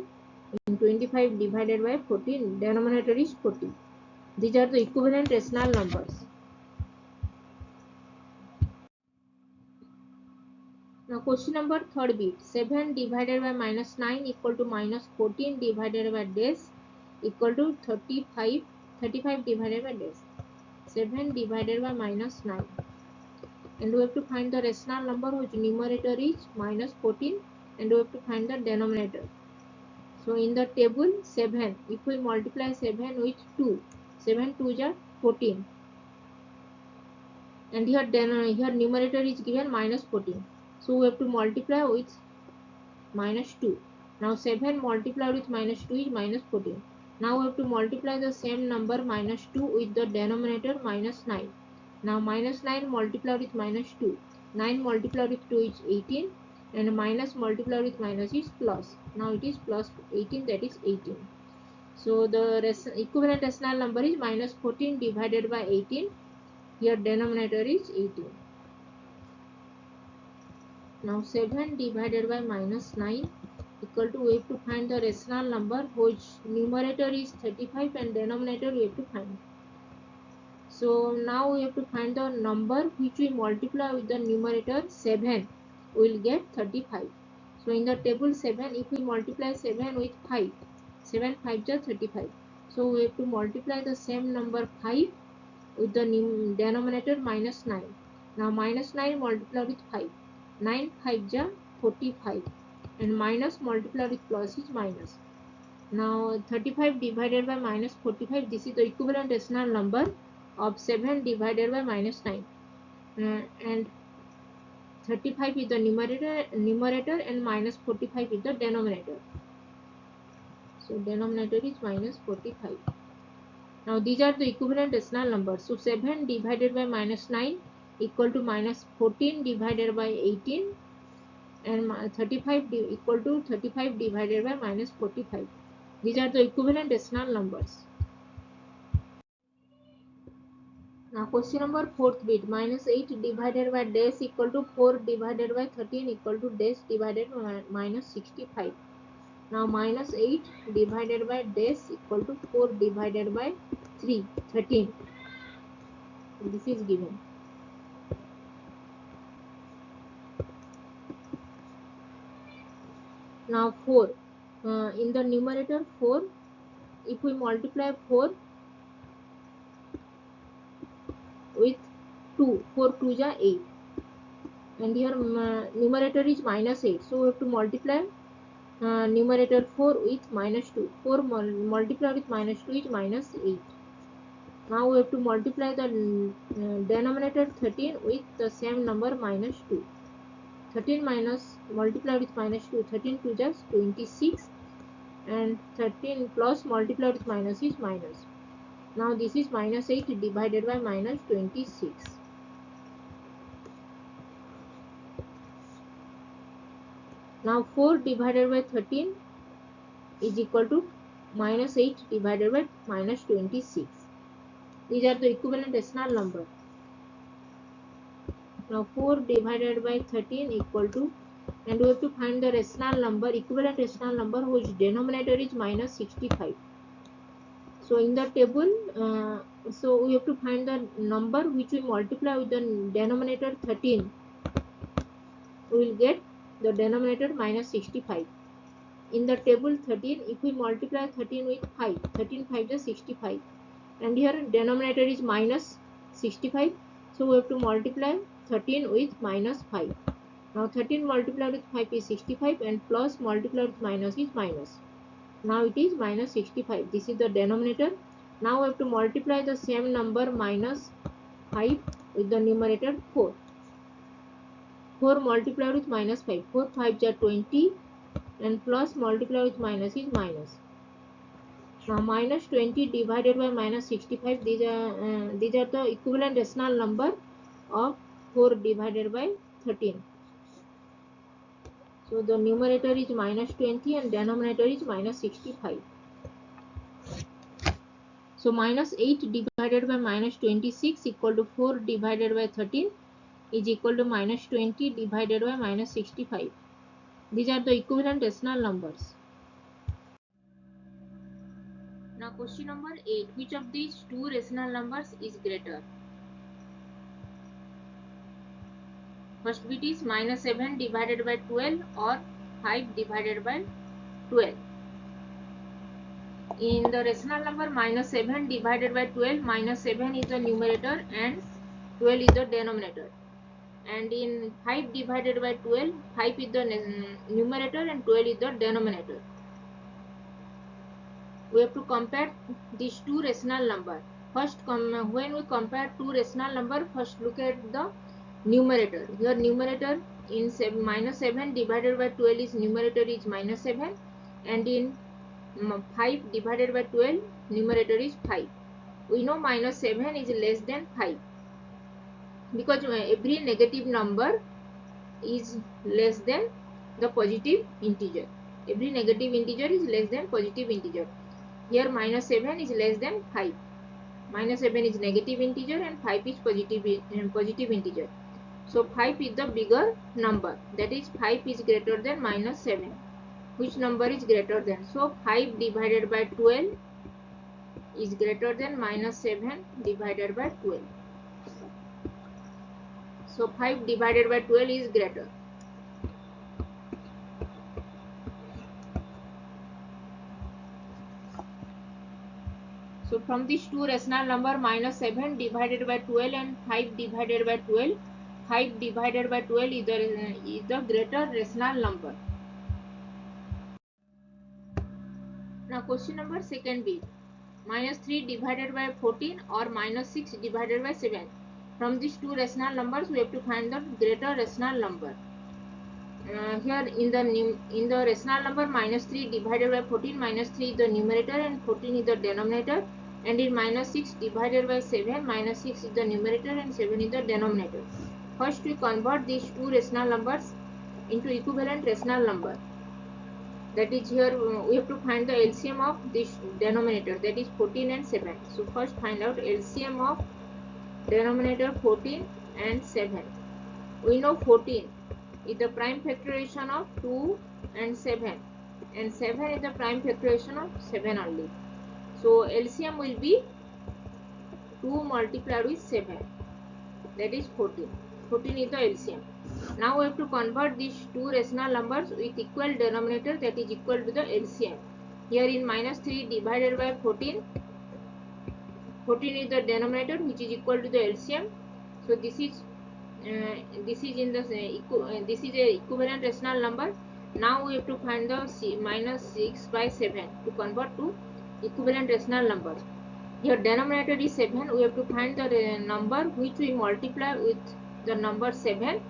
In 25 divided by 14, denominator is 40. These are the equivalent rational numbers. Now question number third bit. 7 divided by minus 9 equal to minus 14 divided by dash equal to 35. 35 divided by dash. 7 divided by minus 9. And we have to find the rational number whose numerator is minus 14 and we have to find the denominator. So in the table 7, if we multiply 7 with 2, 7 2s are 14. And here numerator is given minus 14. So we have to multiply with minus 2. Now 7 multiplied with minus 2 is minus 14. Now we have to multiply the same number minus 2 with the denominator minus 9. Now minus 9 multiplied with minus 2. 9 multiplied with 2 is 18 and minus multiplied with minus is plus. Now it is plus 18, that is 18. So the equivalent rational number is minus 14 divided by 18. Here denominator is 18. Now 7 divided by minus 9 equal to, we have to find the rational number whose numerator is 35 and denominator we have to find. So now we have to find the number which we multiply with the numerator 7, we will get 35. So in the table 7, if we multiply 7 with 5, 7 5 is 35. So we have to multiply the same number 5 with the denominator minus 9. Now minus 9 multiplied with 5, 9 5 is 45 and minus multiplied with plus is minus. Now 35 divided by minus 45, this is the equivalent rational number of 7 divided by minus 9 and 35 is the numerator and minus 45 is the denominator. So denominator is minus 45. Now these are the equivalent rational numbers. So 7 divided by minus 9 equal to minus 14 divided by 18 and 35 equal to 35 divided by minus 45. These are the equivalent rational numbers. Now question number 4th bit. Minus 8 divided by dash equal to 4 divided by 13 equal to dash divided by minus 65. Now minus 8 divided by dash equal to 4 divided by 13. This is given. Now 4. In the numerator 4, if we multiply 4 with 2, 4 2s are 8. And here numerator is minus 8. So we have to multiply numerator 4 with minus 2. 4 multiplied with minus 2 is minus 8. Now we have to multiply the denominator 13 with the same number minus 2. 13 minus multiplied with minus 2, 13 2 is 26 and 13 plus multiplied with minus is minus. Now this is minus 8 divided by minus 26. Now 4 divided by 13 is equal to minus 8 divided by minus 26. These are the equivalent rational number. Now 4 divided by 13 equal to, and we have to find the rational number, equivalent rational number whose denominator is minus 65. So in the table, so we have to find the number which we multiply with the denominator 13. We will get the denominator minus 65. In the table 13, if we multiply 13 with 5, 13 5 is 65. And here denominator is minus 65. So we have to multiply 13 with minus 5. Now 13 multiplied with 5 is 65 and plus multiplied with minus is minus. Now it is minus 65. This is the denominator. Now we have to multiply the same number minus 5 with the numerator 4. 4 multiplied with minus 5. 4 5 is 20 and plus multiplied with minus is minus. Now minus 20 divided by minus 65. These are the equivalent rational number of 4 divided by 13. So the numerator is minus 20 and denominator is minus 65. So minus 8 divided by minus 26 equal to 4 divided by 13 is equal to minus 20 divided by minus 65. These are the equivalent rational numbers. Now Question number 8. Which of these two rational numbers is greater? First bit is minus 7 divided by 12 or 5 divided by 12. In the rational number minus 7 divided by 12, minus 7 is the numerator and 12 is the denominator. And in 5 divided by 12, 5 is the numerator and 12 is the denominator. We have to compare these two rational numbers. First, when we compare two rational numbers, first look at the numerator. Here numerator in minus 7 divided by 12 is numerator is minus 7, and in 5 divided by 12 numerator is 5. We know minus 7 is less than 5 because every negative number is less than the positive integer. Every negative integer is less than positive integer. Here minus 7 is less than 5. Minus 7 is negative integer and 5 is positive integer. So 5 is the bigger number. That is 5 is greater than minus 7. Which number is greater than? So 5 divided by 12 is greater than minus 7 divided by 12. So 5 divided by 12 is greater. So from these two rational number minus 7 divided by 12 and 5 divided by 12, 5 divided by 12 is the greater rational number. Now question number second bit. Minus 3 divided by 14 or minus 6 divided by 7. From these two rational numbers we have to find the greater rational number. Here in the rational number minus 3 divided by 14, minus 3 is the numerator and 14 is the denominator, and in minus 6 divided by 7, minus 6 is the numerator and 7 is the denominator. First we convert these two rational numbers into equivalent rational number. That is, here we have to find the LCM of this denominator, that is 14 and 7. So first find out LCM of denominator 14 and 7. We know 14 is the prime factorization of 2 and 7, and 7 is the prime factorization of 7 only. So LCM will be 2 multiplied with 7, that is 14. 14 is the LCM. Now we have to convert these two rational numbers with equal denominator, that is equal to the LCM. Here in minus 3 divided by 14, 14 is the denominator which is equal to the LCM. So this is in the this is a equivalent rational number. Now we have to find the minus 6 by 7 to convert to equivalent rational number. Here denominator is 7. We have to find the number which we multiply with the number 7.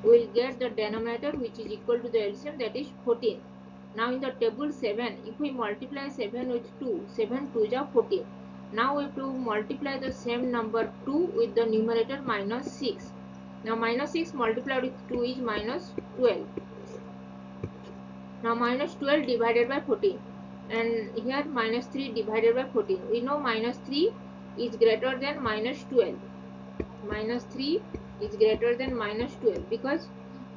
We will get the denominator which is equal to the LCM, that is 14. Now in the table 7, if we multiply 7 with 2, 7 2 is 14. Now we have to multiply the same number 2 with the numerator minus 6. Now minus 6 multiplied with 2 is minus 12. Now minus 12 divided by 14, and here minus 3 divided by 14. We know minus 3 is greater than minus 12. Minus 3 is greater than minus 12 because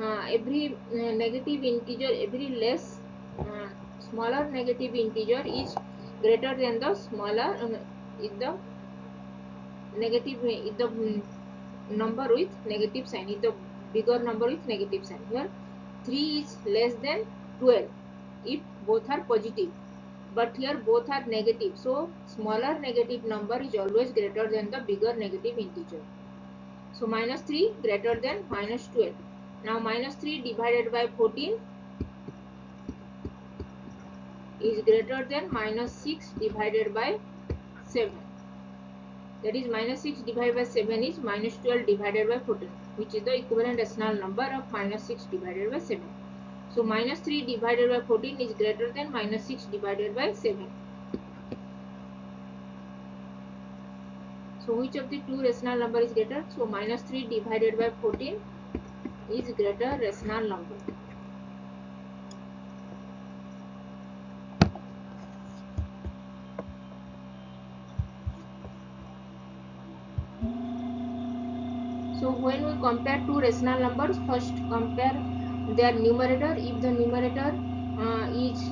every negative integer, every less smaller negative integer is greater than the smaller is the negative is the number with negative sign, is the bigger number with negative sign. Here 3 is less than 12 if both are positive, but here both are negative, so smaller negative number is always greater than the bigger negative integer. So minus 3 greater than minus 12. Now minus 3 divided by 14 is greater than minus 6 divided by 7. That is, minus 6 divided by 7 is minus 12 divided by 14, which is the equivalent rational number of minus 6 divided by 7. So minus 3 divided by 14 is greater than minus 6 divided by 7. So which of the two rational number is greater? So minus 3 divided by 14 is greater rational number. So when we compare two rational numbers, first compare their numerator. If the numerator is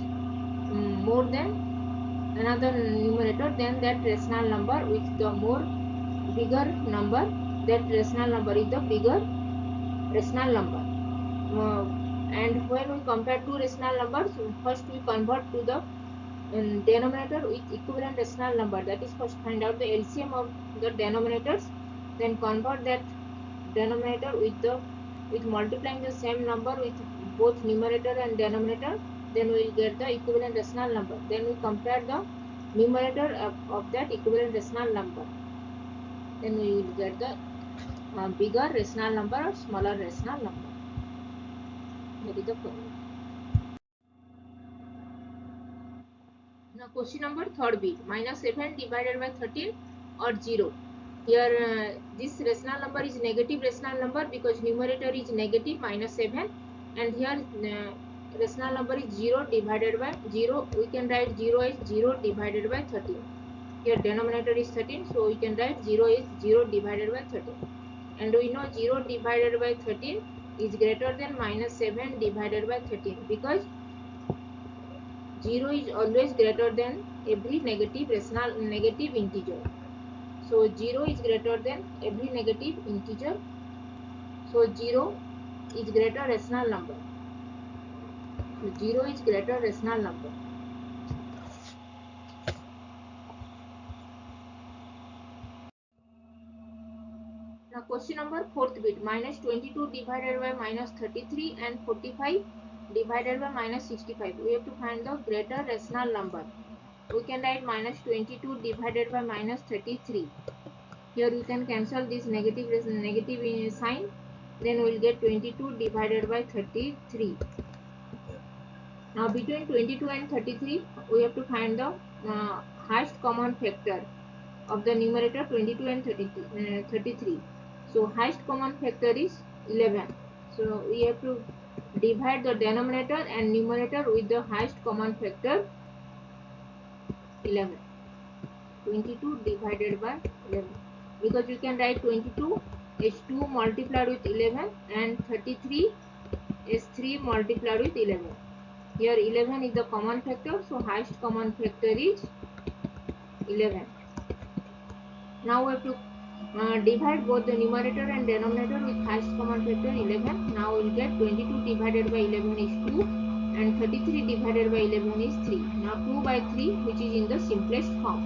more than another numerator, then that rational number with the more bigger number, that rational number is the bigger rational number. And when we compare two rational numbers, first we convert to the denominator with equivalent rational number, that is first find out the LCM of the denominators, then convert that denominator with multiplying the same number with both numerator and denominator, then we will get the equivalent rational number. Then we compare the numerator of that equivalent rational number, then we will get the bigger rational number or smaller rational number. That is the formula. Now question number third bit, minus 7 divided by 13 or 0. Here this rational number is negative rational number because numerator is negative minus 7, and here rational number is 0 divided by 0. We can write 0 as 0 divided by 13. Here denominator is 13, so we can write 0 is 0 divided by 13. And we know 0 divided by 13 is greater than minus 7 divided by 13 because 0 is always greater than every negative integer. So 0 is greater than every negative integer. So 0 is greater rational number. So 0 is greater rational number. Now question number fourth bit, minus 22 divided by minus 33 and 45 divided by minus 65. We have to find the greater rational number. We can write minus 22 divided by minus 33. Here we can cancel this negative sign. Then we will get 22 divided by 33. Now between 22 and 33, we have to find the highest common factor of the numerator 22 and 33. So highest common factor is 11. So we have to divide the denominator and numerator with the highest common factor 11. 22 divided by 11, because you can write 22 is 2 multiplied with 11 and 33 is 3 multiplied with 11. Here 11 is the common factor, so highest common factor is 11. Now we have to divide both the numerator and denominator with highest common factor 11. Now we will get 22 divided by 11 is 2 and 33 divided by 11 is 3. Now 2 by 3, which is in the simplest form.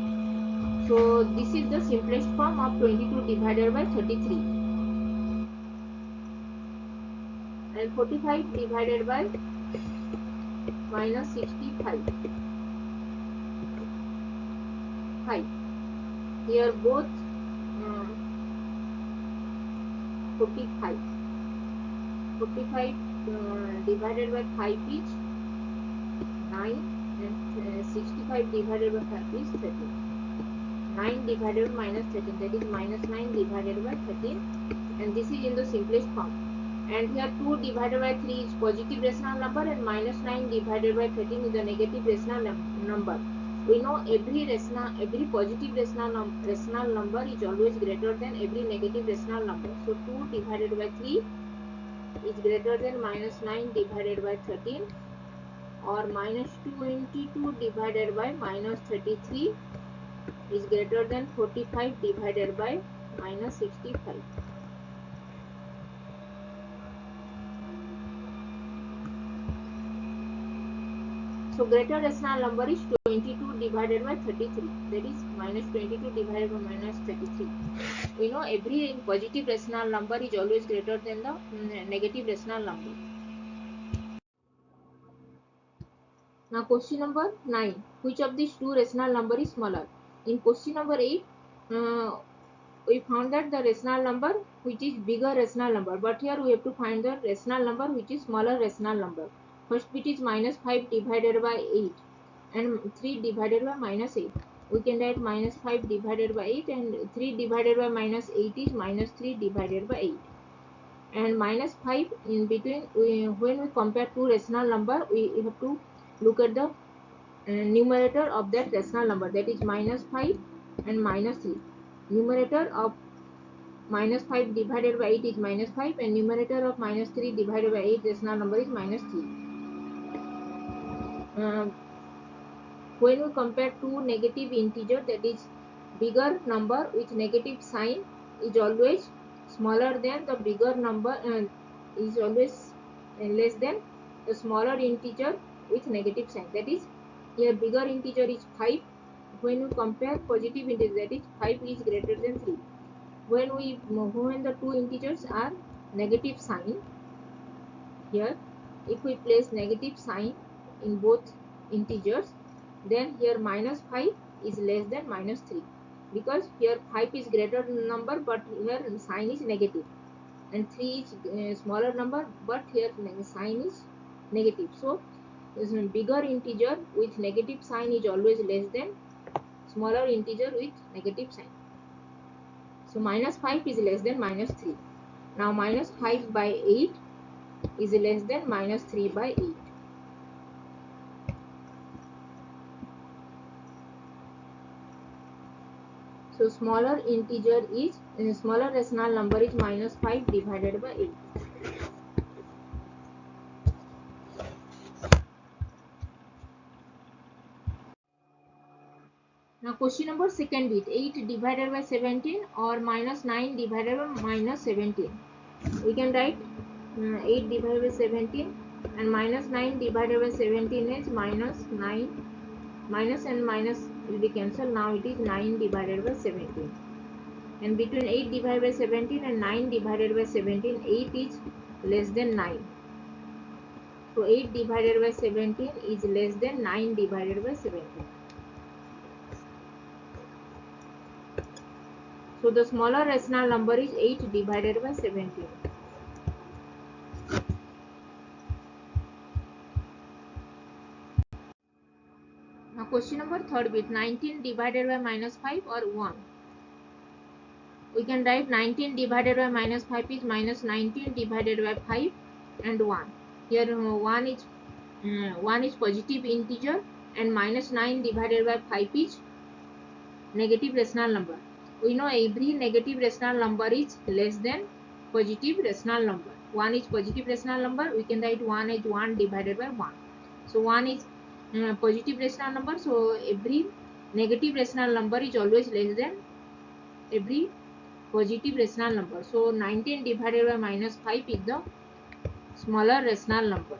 So this is the simplest form of 22 divided by 33. And 45 divided by minus 65. 5. Here both 45. 45 divided by 5 is 9 and 65 divided by 5 is 13. 9 divided by minus 13, that is minus 9 divided by 13, and this is in the simplest form. And here 2 divided by 3 is positive rational number and minus 9 divided by 13 is the negative rational number. We know every positive rational number is always greater than every negative rational number. So 2 divided by 3 is greater than minus 9 divided by 13, or minus 22 divided by minus 33 is greater than 45 divided by minus 65. So greater rational number is 22 divided by 33, that is minus 22 divided by minus 33. We know every positive rational number is always greater than the negative rational number. Now question number 9, which of these two rational number is smaller? In question number 8, we found that the rational number which is bigger rational number, but here we have to find the rational number which is smaller rational number. First bit is minus 5 divided by 8 and 3 divided by minus 8. We can write minus 5 divided by 8 and 3 divided by minus 8 is minus 3 divided by 8. And minus 5 in between, when we compare two rational number, we have to look at the numerator of that rational number, that is minus 5 and minus 3. Numerator of minus 5 divided by 8 is minus 5 and numerator of minus 3 divided by 8 rational number is minus 3. when we compare two negative integer, that is bigger number with negative sign is always smaller than the bigger number, is always less than the smaller integer with negative sign. That is, here bigger integer is 5. When we compare positive integer, that is 5 is greater than 3. When the two integers are negative sign, here if we place negative sign in both integers, then here minus 5 is less than minus 3, because here 5 is greater number but here sign is negative, and 3 is smaller number but here sign is negative. So this bigger integer with negative sign is always less than smaller integer with negative sign. So minus 5 is less than minus 3. Now minus 5 by 8 is less than minus 3 by 8. So smaller integer is smaller rational number is minus 5 divided by 8. Now question number second bit, 8 divided by 17 or minus 9 divided by minus 17. We can write 8 divided by 17 and minus 9 divided by 17 is minus 9. Minus and minus will be cancelled. Now it is 9 divided by 17. And between 8 divided by 17 and 9 divided by 17, 8 is less than 9. So 8 divided by 17 is less than 9 divided by 17. So the smaller rational number is 8 divided by 17. Now question number third bit, 19 divided by minus 5 or 1. We can write 19 divided by minus 5 is minus 19 divided by 5 and 1. Here 1 is positive integer and minus 9 divided by 5 is negative rational number. We know every negative rational number is less than positive rational number. 1 is positive rational number. We can write 1 as 1 divided by 1. So 1 is positive rational number. So every negative rational number is always less than every positive rational number. So 19 divided by minus 5 is the smaller rational number.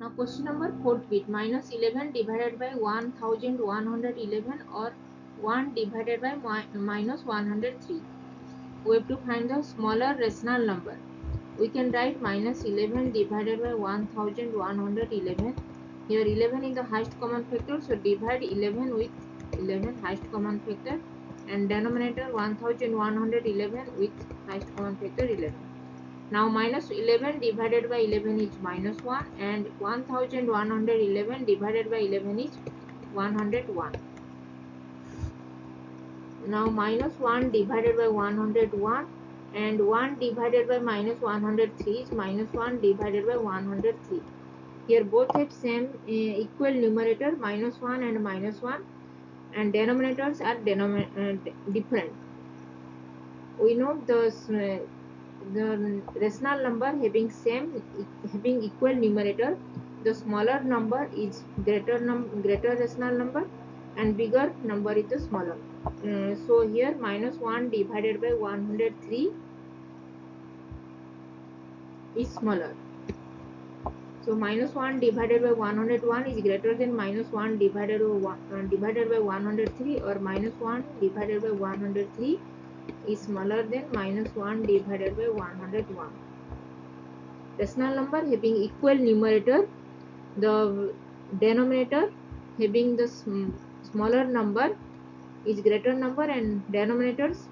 Now question number 4th bit, minus 11 divided by 1111 or 1 divided by minus 103. We have to find the smaller rational number. We can write minus 11 divided by 1111. Here 11 is the highest common factor, so divide 11 with 11, highest common factor, and denominator 1111 with highest common factor 11. Now minus 11 divided by 11 is minus 1 and 1111 divided by 11 is 101. Now minus 1 divided by 101 and 1 divided by minus 103 is minus 1 divided by 103. Here both have same equal numerator, minus 1 and minus 1, and denominators are different. We know the rational number having equal numerator, the smaller number is greater rational number and bigger number is the smaller. So here minus 1 divided by 103 is smaller. So minus 1 divided by 101 is greater than minus 1 divided by 103, or minus 1 divided by 103 is smaller than minus 1 divided by 101. Rational number having equal numerator, the denominator having the smaller number is greater number, and denominators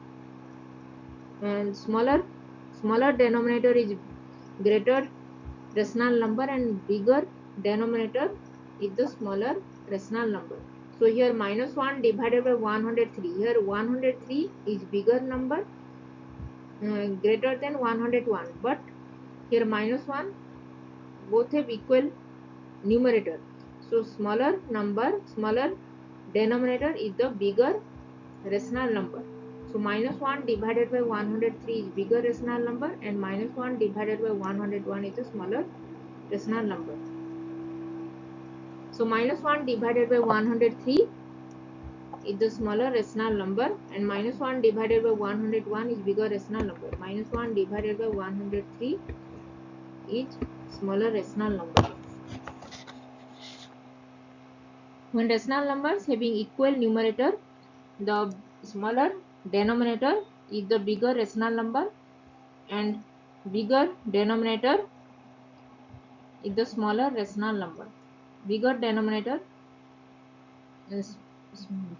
and smaller denominator is greater rational number and bigger denominator is the smaller rational number. So here minus 1 divided by 103, here 103 is bigger number, greater than 101, but here minus 1 both have equal numerator, so smaller denominator is the bigger rational number. So minus 1 divided by 103 is bigger rational number, and minus 1 divided by 101 is a smaller rational number. So minus 1 divided by 103 is the smaller rational number, and minus 1 divided by 101 is bigger rational number. Minus 1 divided by 103 is smaller rational number. When rational numbers having equal numerator, the smaller denominator is the bigger rational number, and bigger denominator is the smaller rational number. Bigger denominator is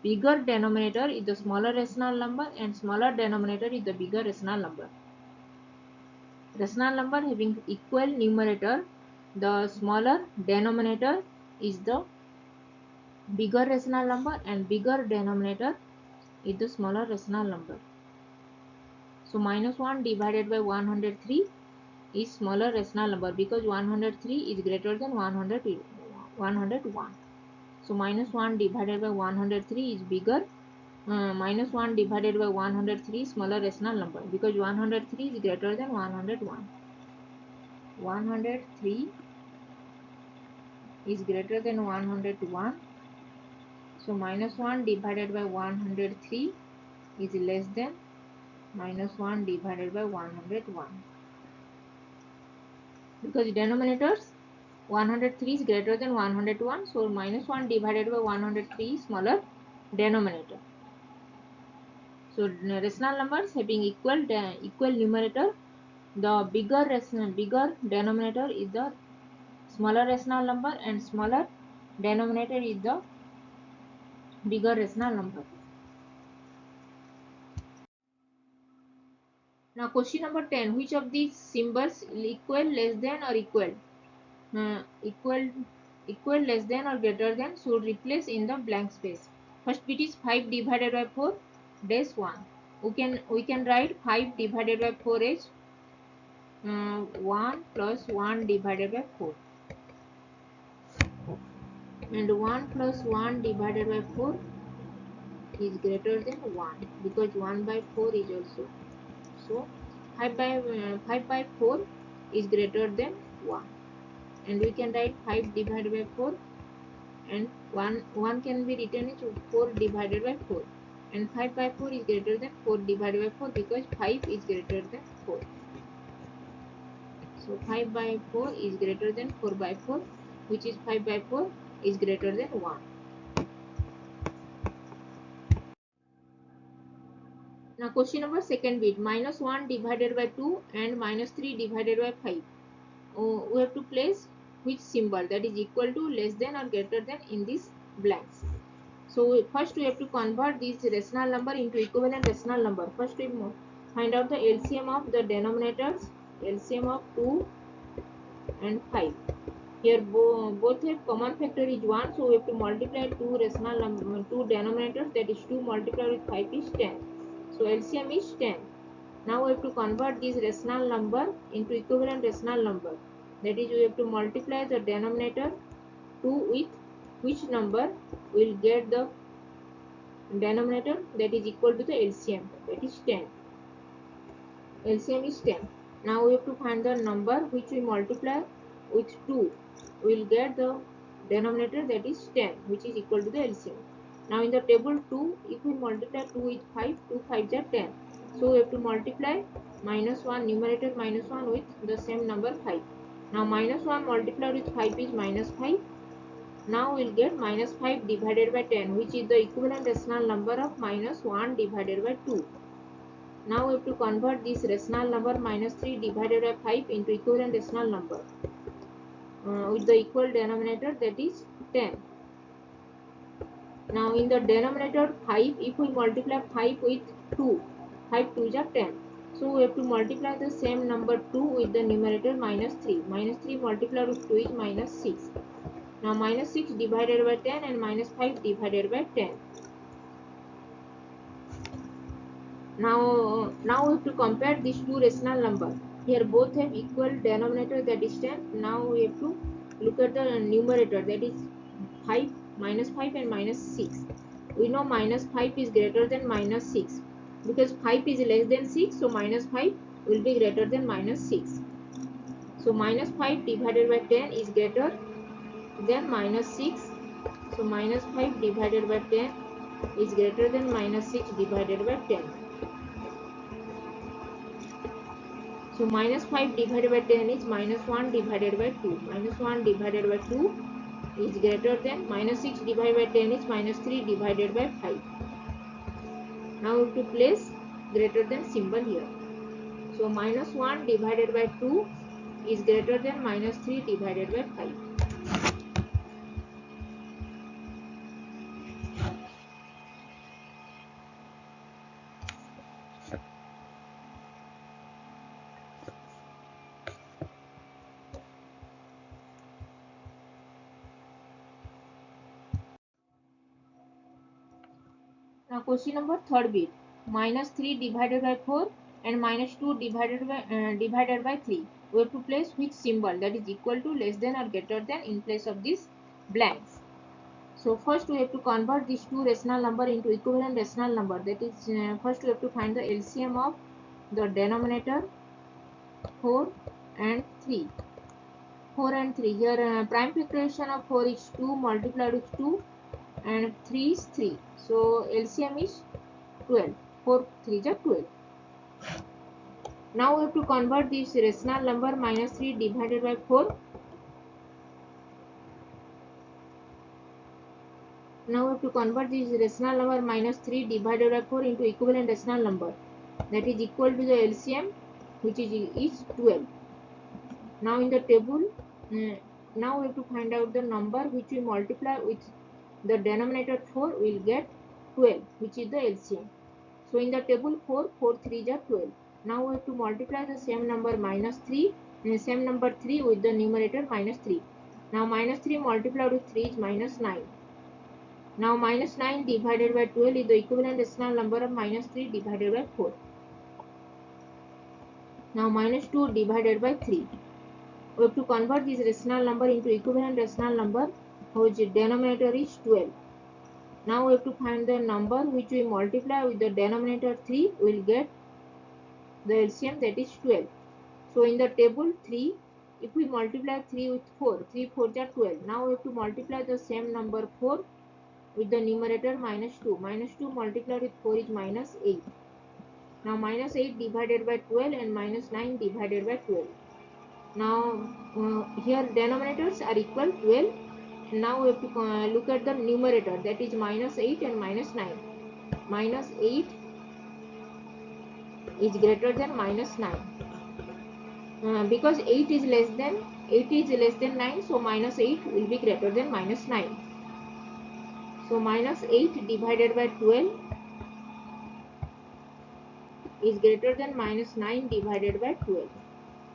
the smaller rational number, and smaller denominator is the bigger rational number. Rational number having equal numerator, the smaller denominator is the bigger rational number, and bigger denominator is the smaller rational number. So minus 1 divided by 103 is smaller rational number, because 103 is greater than 101. So minus 1 divided by 103 is bigger. Minus 1 divided by 103 is smaller rational number, because 103 is greater than 101. 103 is greater than 101. So minus 1 divided by 103 is less than minus 1 divided by 101. Because denominators 103 is greater than 101, so minus 1 divided by 103 is smaller denominator. So rational numbers having equal numerator, the bigger denominator is the smaller rational number, and smaller denominator is the bigger rational number. Now question number 10. Which of these symbols equal, less than, or equal? Equal, less than, or greater than should replace in the blank space. First bit is 5 divided by 4 dash 1. We can write 5 divided by 4 is 1 plus 1 divided by 4, and 1 plus 1 divided by 4 is greater than 1, because 1 by 4 is also. So 5 by 4 is greater than 1, and we can write 5 divided by 4, and 1 can be written as 4 divided by 4, and 5 by 4 is greater than 4 divided by 4, because 5 is greater than 4. So 5 by 4 is greater than 4 by 4, which is 5 by 4 is greater than 1. Now question number second bit, minus 1 divided by 2 and minus 3 divided by 5. We have to place which symbol, that is equal to, less than, or greater than in these blanks. So first we have to convert this rational number into equivalent rational number. First we find out the LCM of the denominators, LCM of 2 and 5. Here both have common factor is 1, so we have to multiply two denominators, that is 2 multiplied with 5 is 10. So LCM is 10. Now we have to convert this rational number into equivalent rational number. That is, we have to multiply the denominator 2 with which number will get the denominator that is equal to the LCM, that is 10. LCM is 10. Now we have to find the number which we multiply with 2. We will get the denominator that is 10, which is equal to the LCM. Now in the table 2, if we multiply 2 with 5, 2 5s are 10. So we have to multiply minus 1, numerator minus 1 with the same number 5. Now minus 1 multiplied with 5 is minus 5. Now we will get minus 5 divided by 10, which is the equivalent rational number of minus 1 divided by 2. Now we have to convert this rational number minus 3 divided by 5 into equivalent rational number with the equal denominator, that is 10. Now in the denominator 5, if we multiply 5 with 2, 5 2s are 10. So we have to multiply the same number 2 with the numerator minus 3. Minus 3 multiplied with 2 is minus 6. Now minus 6 divided by 10 and minus 5 divided by 10. Now we have to compare these two rational numbers. Here both have equal denominator, that is 10. Now we have to look at the numerator, that is 5, minus 5 and minus 6. We know minus 5 is greater than minus 6. because 5 is less than 6, so minus 5 will be greater than minus 6. So minus 5 divided by 10 is greater than minus 6. So minus 5 divided by 10 is greater than minus 6 divided by 10. So minus 5 divided by 10 is minus 1 divided by 2. Minus 1 divided by 2 is greater than minus 6 divided by 10 is minus 3 divided by 5. Now we have to place greater than symbol here. So minus 1 divided by 2 is greater than minus 3 divided by 5. Now question number third bit. Minus 3 divided by 4 and minus 2 divided by 3. We have to place which symbol, that is equal to, less than or greater than, in place of these blanks. So first we have to convert these two rational number into equivalent rational number. That is, first we have to find the LCM of the denominator 4 and 3. 4 and 3. Here prime factorization of 4 is 2 multiplied with 2 and 3 is 3. So LCM is 12. 4 3 is 12. Now we have to convert this rational number minus 3 divided by 4. Now we have to convert this rational number minus 3 divided by 4 into equivalent rational number, that is equal to the LCM, which is 12. Now in the table, now we have to find out the number which we multiply with the denominator 4, we will get 12, which is the LCM. So in the table 4, 4 3 is 12. Now we have to multiply the same number minus 3 and same number 3 with the numerator minus 3. Now minus 3 multiplied with 3 is minus 9. Now minus 9 divided by 12 is the equivalent rational number of minus 3 divided by 4. Now minus 2 divided by 3. We have to convert this rational number into equivalent rational number whose denominator is 12. Now we have to find the number which we multiply with the denominator 3, we will get the LCM, that is 12. So in the table 3, if we multiply 3 with 4, 3 4 is 12. Now we have to multiply the same number 4 with the numerator minus 2. Minus 2 multiplied with 4 is minus 8. Now minus 8 divided by 12 and minus 9 divided by 12. Now here denominators are equal 12. Now we have to look at the numerator, that is minus 8 and minus 9. Minus 8 is greater than minus 9. Because 8 is less than 9, so minus 8 will be greater than minus 9. So minus 8 divided by 12 is greater than minus 9 divided by 12.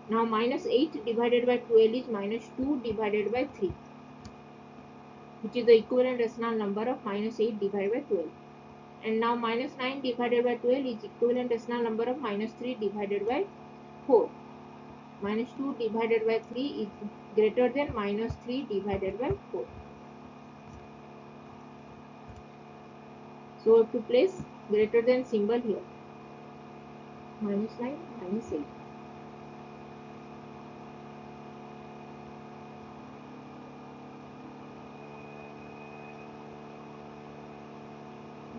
Now minus 8 divided by 12 is minus 2 divided by 3, which is the equivalent rational number of minus 8 divided by 12. And now minus 9 divided by 12 is equivalent rational number of minus 3 divided by 4. Minus 2 divided by 3 is greater than minus 3 divided by 4. So we have to place greater than symbol here. Minus 9, minus 8.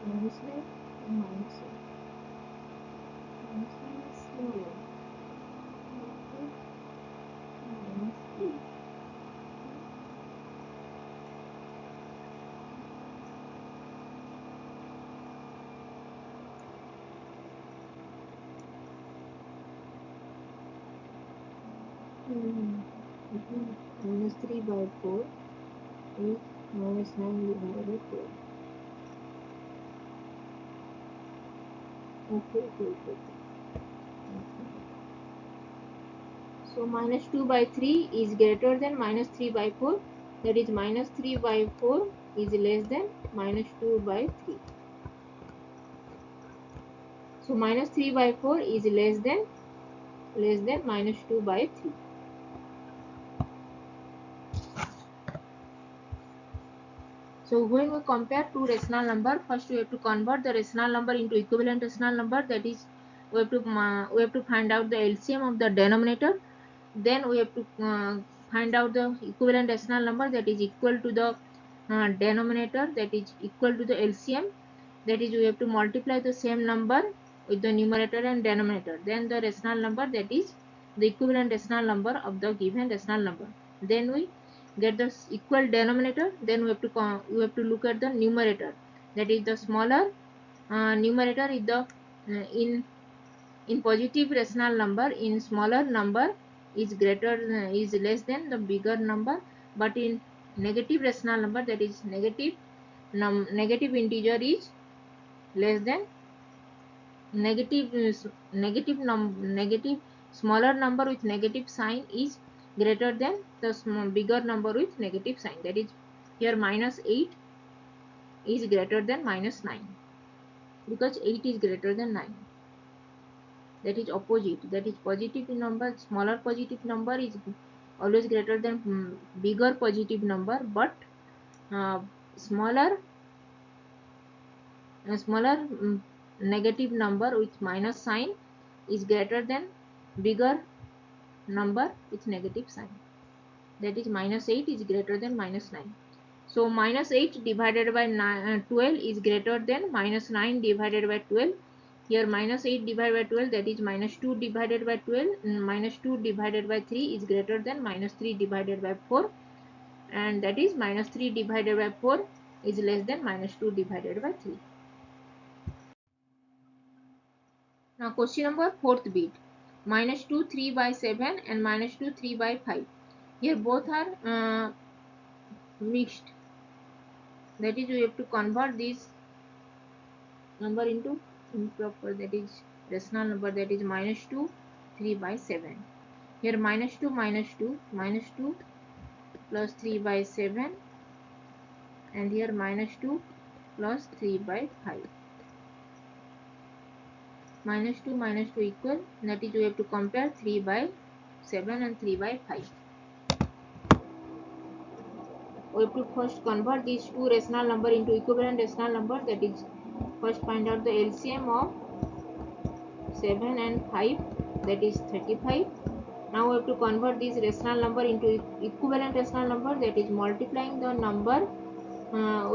Minus 9 and minus 8. Minus 9 is smaller. Minus 8. Minus 3 by 4 is minus 9 divided by 12. Okay. So minus 2 by 3 is greater than minus 3 by 4. That is minus 3 by 4 is less than minus 2 by 3. So minus 3 by 4 is less than minus 2 by 3. So when we compare two rational number, first we have to convert the rational number into equivalent rational number. That is, we have to find out the LCM of the denominator. Then we have to find out the equivalent rational number that is equal to the denominator, that is equal to the LCM. That is, we have to multiply the same number with the numerator and denominator. Then the rational number, that is the equivalent rational number of the given rational number. Then we get the equal denominator. Then we have to look at the numerator, that is the smaller numerator is the in positive rational number, in smaller number is less than the bigger number, but in negative rational number, that is negative integer is less than negative smaller number with negative sign is greater than the bigger number with negative sign. That is, here -8 is greater than -9, because 8 is greater than 9. That is opposite. That is, positive number, smaller positive number is always greater than bigger positive number, but smaller negative number with minus sign is greater than bigger number with negative sign. That is, -8 is greater than -9. So -8 divided by 12 is greater than -9 divided by 12. Here -8 divided by 12, that is -2 divided by 12, -2 divided by 3 is greater than -3 divided by 4, and that is -3 divided by 4 is less than -2 divided by 3. Now question number 4th bit, -2 3 by 7 and -2 3 by 5. Here both are mixed. That is, we have to convert this number into improper, that is rational number, that is -2 3 by 7. Here -2 plus 3 by 7, and here -2 plus 3 by 5. -2 equal, that is, we have to compare 3 by 7 and 3 by 5. We have to first convert these two rational number into equivalent rational number. That is, first find out the LCM of 7 and 5, that is 35. Now we have to convert this rational number into equivalent rational number, that is multiplying the number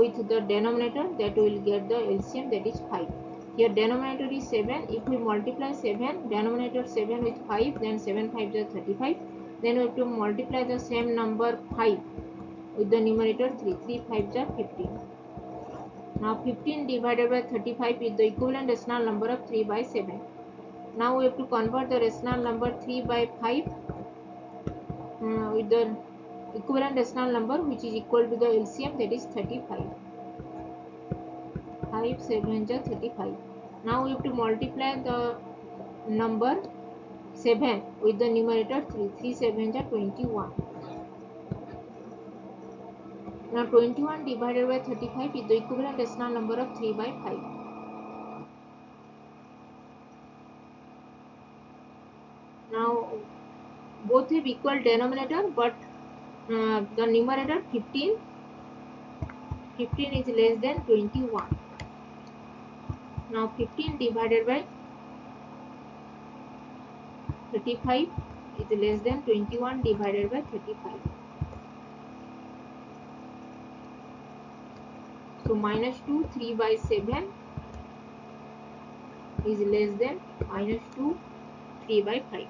with the denominator, that we will get the LCM, that is 5. Here denominator is 7. If we multiply 7, denominator 7 with 5, then 7 5 is 35. Then we have to multiply the same number 5 with the numerator 3. 3 5 is 15. Now 15 divided by 35 is the equivalent rational number of 3 by 7. Now we have to convert the rational number 3 by 5 with the equivalent rational number, which is equal to the LCM, that is 35. 5 7 is 35. Now we have to multiply the number 7 with the numerator 3. 3 7 is 21. Now 21 divided by 35 is the equivalent rational number of 3 by 5. Now both have equal denominator, but the numerator 15 is less than 21. Now 15 divided by 35 is less than 21 divided by 35. So -2 3 by 7 is less than -2 3 by 5.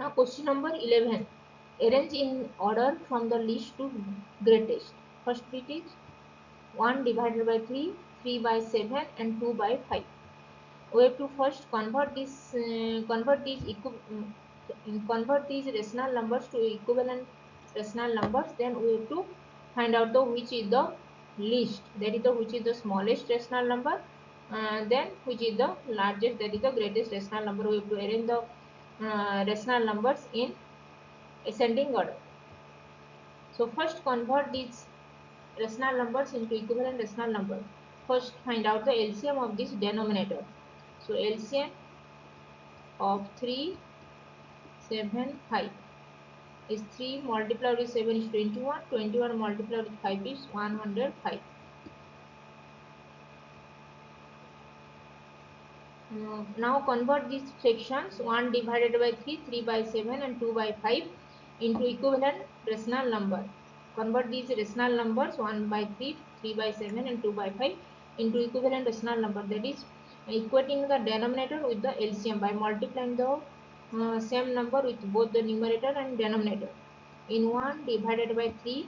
Now question number 11. Arrange in order from the least to greatest. First bit is 1 divided by 3, 3 by 7 and 2 by 5. We have to first convert these rational numbers to equivalent rational numbers. Then we have to find out the which is the least, that is the which is the smallest rational number, then which is the largest, that is the greatest rational number. We have to arrange the rational numbers in ascending order. So first convert these rational numbers into equivalent rational number. First find out the LCM of this denominator. So LCM of 3, 7, 5 is 3 multiplied with 7 is 21, 21 multiplied with 5 is 105. Now convert these fractions 1 divided by 3, 3 by 7 and 2 by 5 into equivalent rational number. Convert these rational numbers 1 by 3, 3 by 7 and 2 by 5 into equivalent rational number, that is equating the denominator with the LCM by multiplying the same number with both the numerator and denominator. In 1 divided by 3,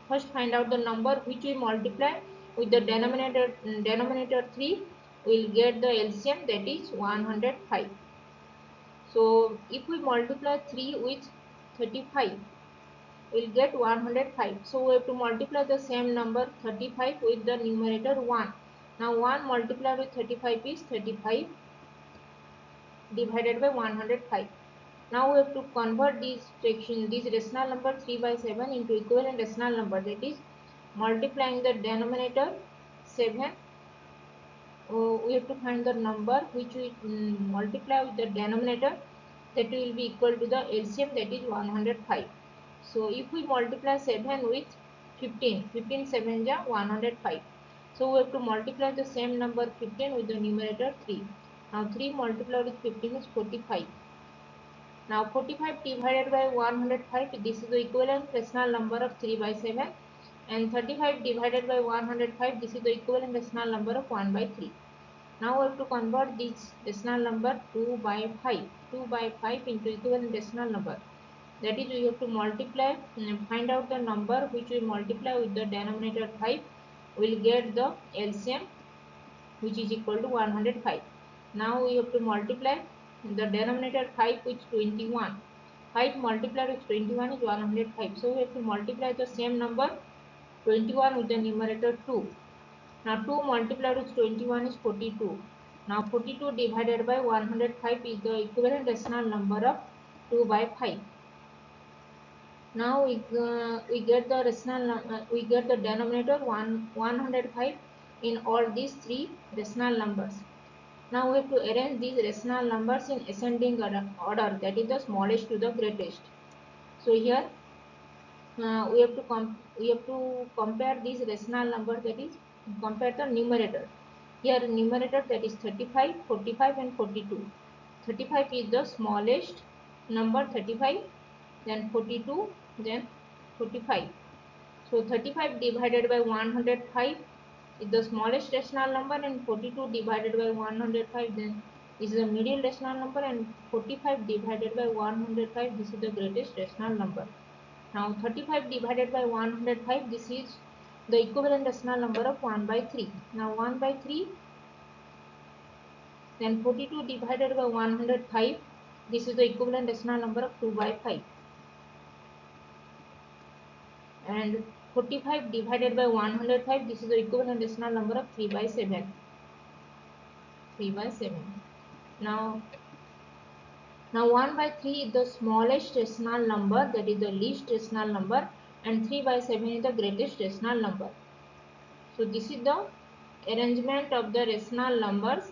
first find out the number which we multiply with the denominator 3, will get the LCM, that is 105. So if we multiply 3 with 35, we'll get 105. So we have to multiply the same number 35 with the numerator 1. Now 1 multiplied with 35 is 35 divided by 105. Now we have to convert these rational number 3 by 7 into equivalent rational number, that is multiplying the denominator 7. We have to find the number which we multiply with the denominator, that will be equal to the LCM, that is 105. So if we multiply 7 with 15, 15 7 ja 105. So we have to multiply the same number 15 with the numerator 3. Now 3 multiplied with 15 is 45. Now 45 divided by 105, this is the equivalent rational number of 3 by 7, and 35 divided by 105, this is the equivalent rational number of 1 by 3. Now we have to convert this rational number 2 by 5, 2 by 5 into equivalent rational number. That is, we have to multiply, find out the number which we multiply with the denominator 5, will get the LCM, which is equal to 105. Now we have to multiply the denominator 5 with 21. 5 multiplied with 21 is 105. So we have to multiply the same number 21 with the numerator 2. Now 2 multiplied with 21 is 42. Now 42 divided by 105 is the equivalent rational number of 2 by 5. Now we get the we get the denominator 105 in all these three rational numbers. Now we have to arrange these rational numbers in ascending order, that is the smallest to the greatest. So here we have to compare these rational numbers, that is compare the numerator. Here numerator, that is 35, 45 and 42. 35 is the smallest number, 35, then 42, then 45. So 35 divided by 105 is the smallest rational number, and 42 divided by 105 then is the medium rational number, and 45 divided by 105, this is the greatest rational number. Now 35 divided by 105, this is the equivalent rational number of 1 by 3. Now 1 by 3, then 42 divided by 105, this is the equivalent rational number of 2 by 5. And 45 divided by 105, this is the equivalent rational number of 3 by 7. 3 by 7. Now 1 by 3 is the smallest rational number, that is the least rational number, and 3 by 7 is the greatest rational number. So this is the arrangement of the rational numbers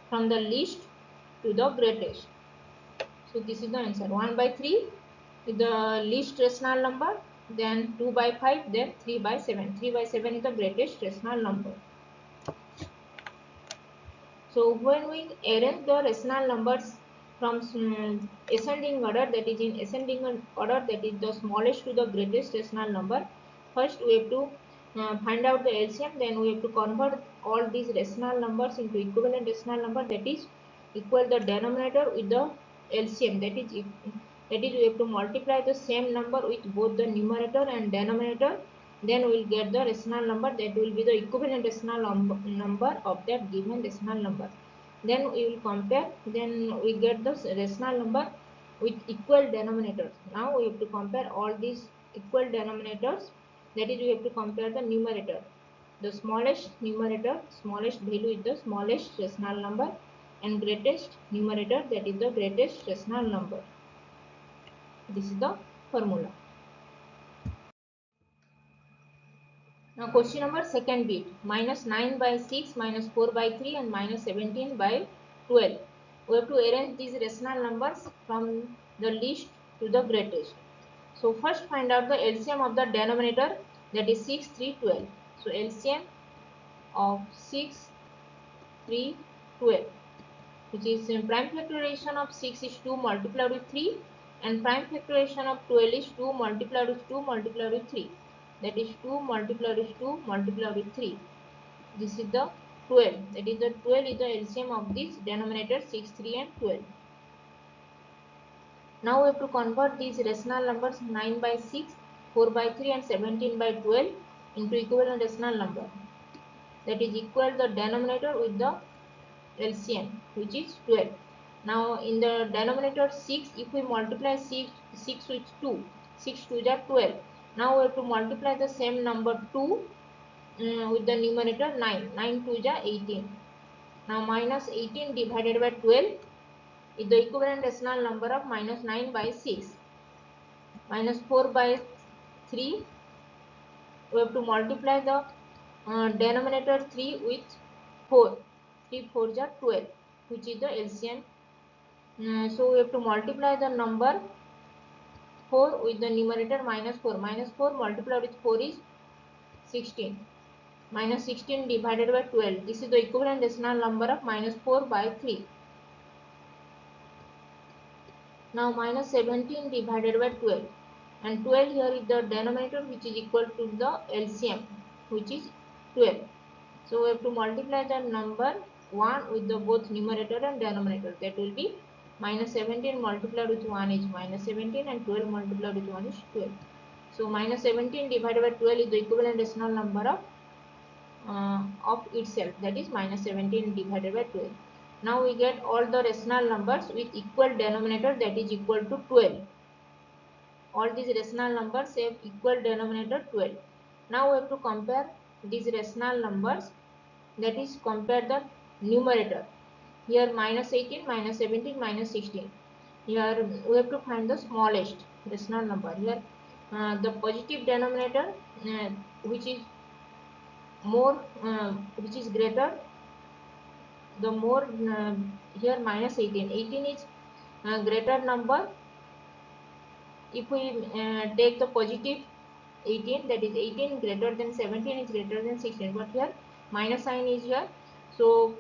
from the least to the greatest. So this is the answer. 1 by 3 is the least rational number, then 2 by 5, then 3 by 7. 3 by 7 is the greatest rational number. So when we arrange the rational numbers from ascending order, that is in ascending order, that is the smallest to the greatest rational number, first we have to find out the LCM, then we have to convert all these rational numbers into equivalent rational number, that is equal the denominator with the LCM, that is we have to multiply the same number with both the numerator and denominator, then we will get the rational number that will be the equivalent rational number of that given rational number. Then we will compare, then we get the rational number with equal denominators. Now we have to compare all these equal denominators, that is we have to compare the numerator, the smallest numerator, smallest value is the smallest rational number, and greatest numerator, that is the greatest rational number. This is the formula. Now question number second bit, minus 9 by 6, minus 4 by 3 and minus 17 by 12. We have to arrange these rational numbers from the least to the greatest. So first find out the LCM of the denominator, that is 6, 3, 12. So LCM of 6, 3, 12, which is prime factorization of 6 is 2 multiplied with 3 and prime factorization of 12 is 2 multiplied with 2 multiplied with 3, that is 2 multiplied with 2 multiplied with 3. This is the 12, that is the 12 is the LCM of this denominator 6, 3 and 12. Now we have to convert these rational numbers 9 by 6, 4 by 3 and 17 by 12 into equivalent rational number, that is equal the denominator with the LCM, which is 12. Now in the denominator 6, if we multiply 6 with 2, 6 2 is 12. Now we have to multiply the same number 2 with the numerator 9, 9 2 is 18. Now minus 18 divided by 12 is the equivalent rational number of minus 9 by 6. Minus 4 by 3, we have to multiply the denominator 3 with 4. 3 4 is 12, which is the LCM. So we have to multiply the number 4 with the numerator minus 4. Minus 4 multiplied with 4 is 16. Minus 16 divided by 12. This is the equivalent rational number of minus 4 by 3. Now minus 17 divided by 12. And 12 here is the denominator, which is equal to the LCM, which is 12. So we have to multiply the number 1 with the both numerator and denominator. That will be minus 17 multiplied with 1 is minus 17 and 12 multiplied with 1 is 12. So minus 17 divided by 12 is the equivalent rational number of itself, that is minus 17 divided by 12. Now we get all the rational numbers with equal denominator, that is equal to 12. All these rational numbers have equal denominator 12. Now we have to compare these rational numbers, that is compare the numerator. Here minus 18, minus 17, minus 16. Here we have to find the smallest rational number. Here the positive denominator which is more which is greater, the more here minus 18. 18 is greater number. If we take the positive 18, that is 18 greater than 17 is greater than 16, but here minus sign is here. So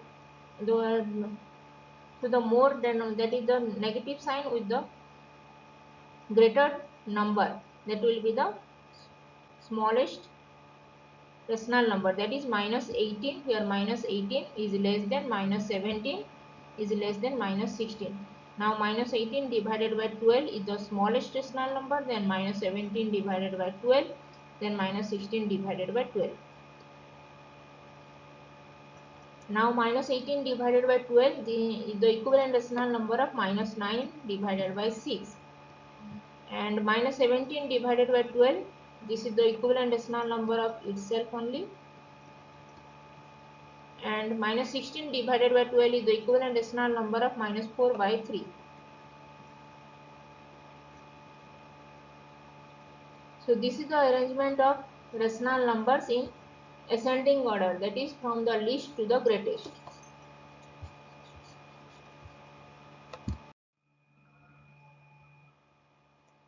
the more than, that is the negative sign with the greater number, that will be the smallest rational number, that is minus 18. Here minus 18 is less than minus 17 is less than minus 16. Now minus 18 divided by 12 is the smallest rational number, then minus 17 divided by 12, then minus 16 divided by 12. Now minus 18 divided by 12 is the equivalent rational number of minus 9 divided by 6. And minus 17 divided by 12, this is the equivalent rational number of itself only. And minus 16 divided by 12 is the equivalent rational number of minus 4 by 3. So this is the arrangement of rational numbers in ascending order, that is from the least to the greatest.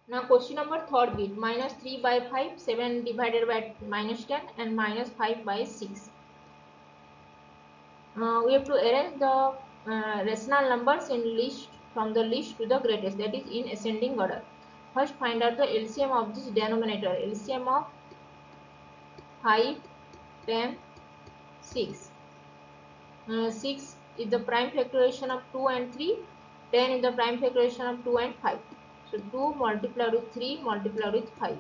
Now question number third bit, minus 3 by 5, 7 divided by minus 10 and minus 5 by 6. We have to arrange the rational numbers in least, from the least to the greatest, that is in ascending order. First find out the LCM of this denominator. LCM of 5, 10, 6. 6 is the prime factorization of 2 and 3. 10 is the prime factorization of 2 and 5. So 2 multiplied with 3 multiplied with 5.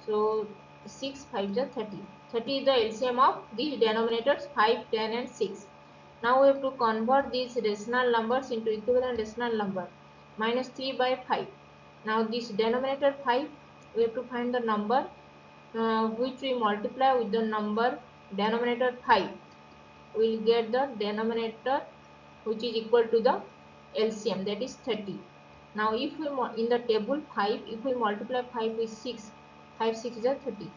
So 6 5 is 30. 30 is the LCM of these denominators 5, 10 and 6. Now we have to convert these rational numbers into equivalent rational number. Minus 3 by 5. Now this denominator 5, we have to find the number which we multiply with the number denominator 5. We will get the denominator which is equal to the LCM, that is 30. Now if we in the table 5, if we multiply 5 with 6, 5 6 is 30.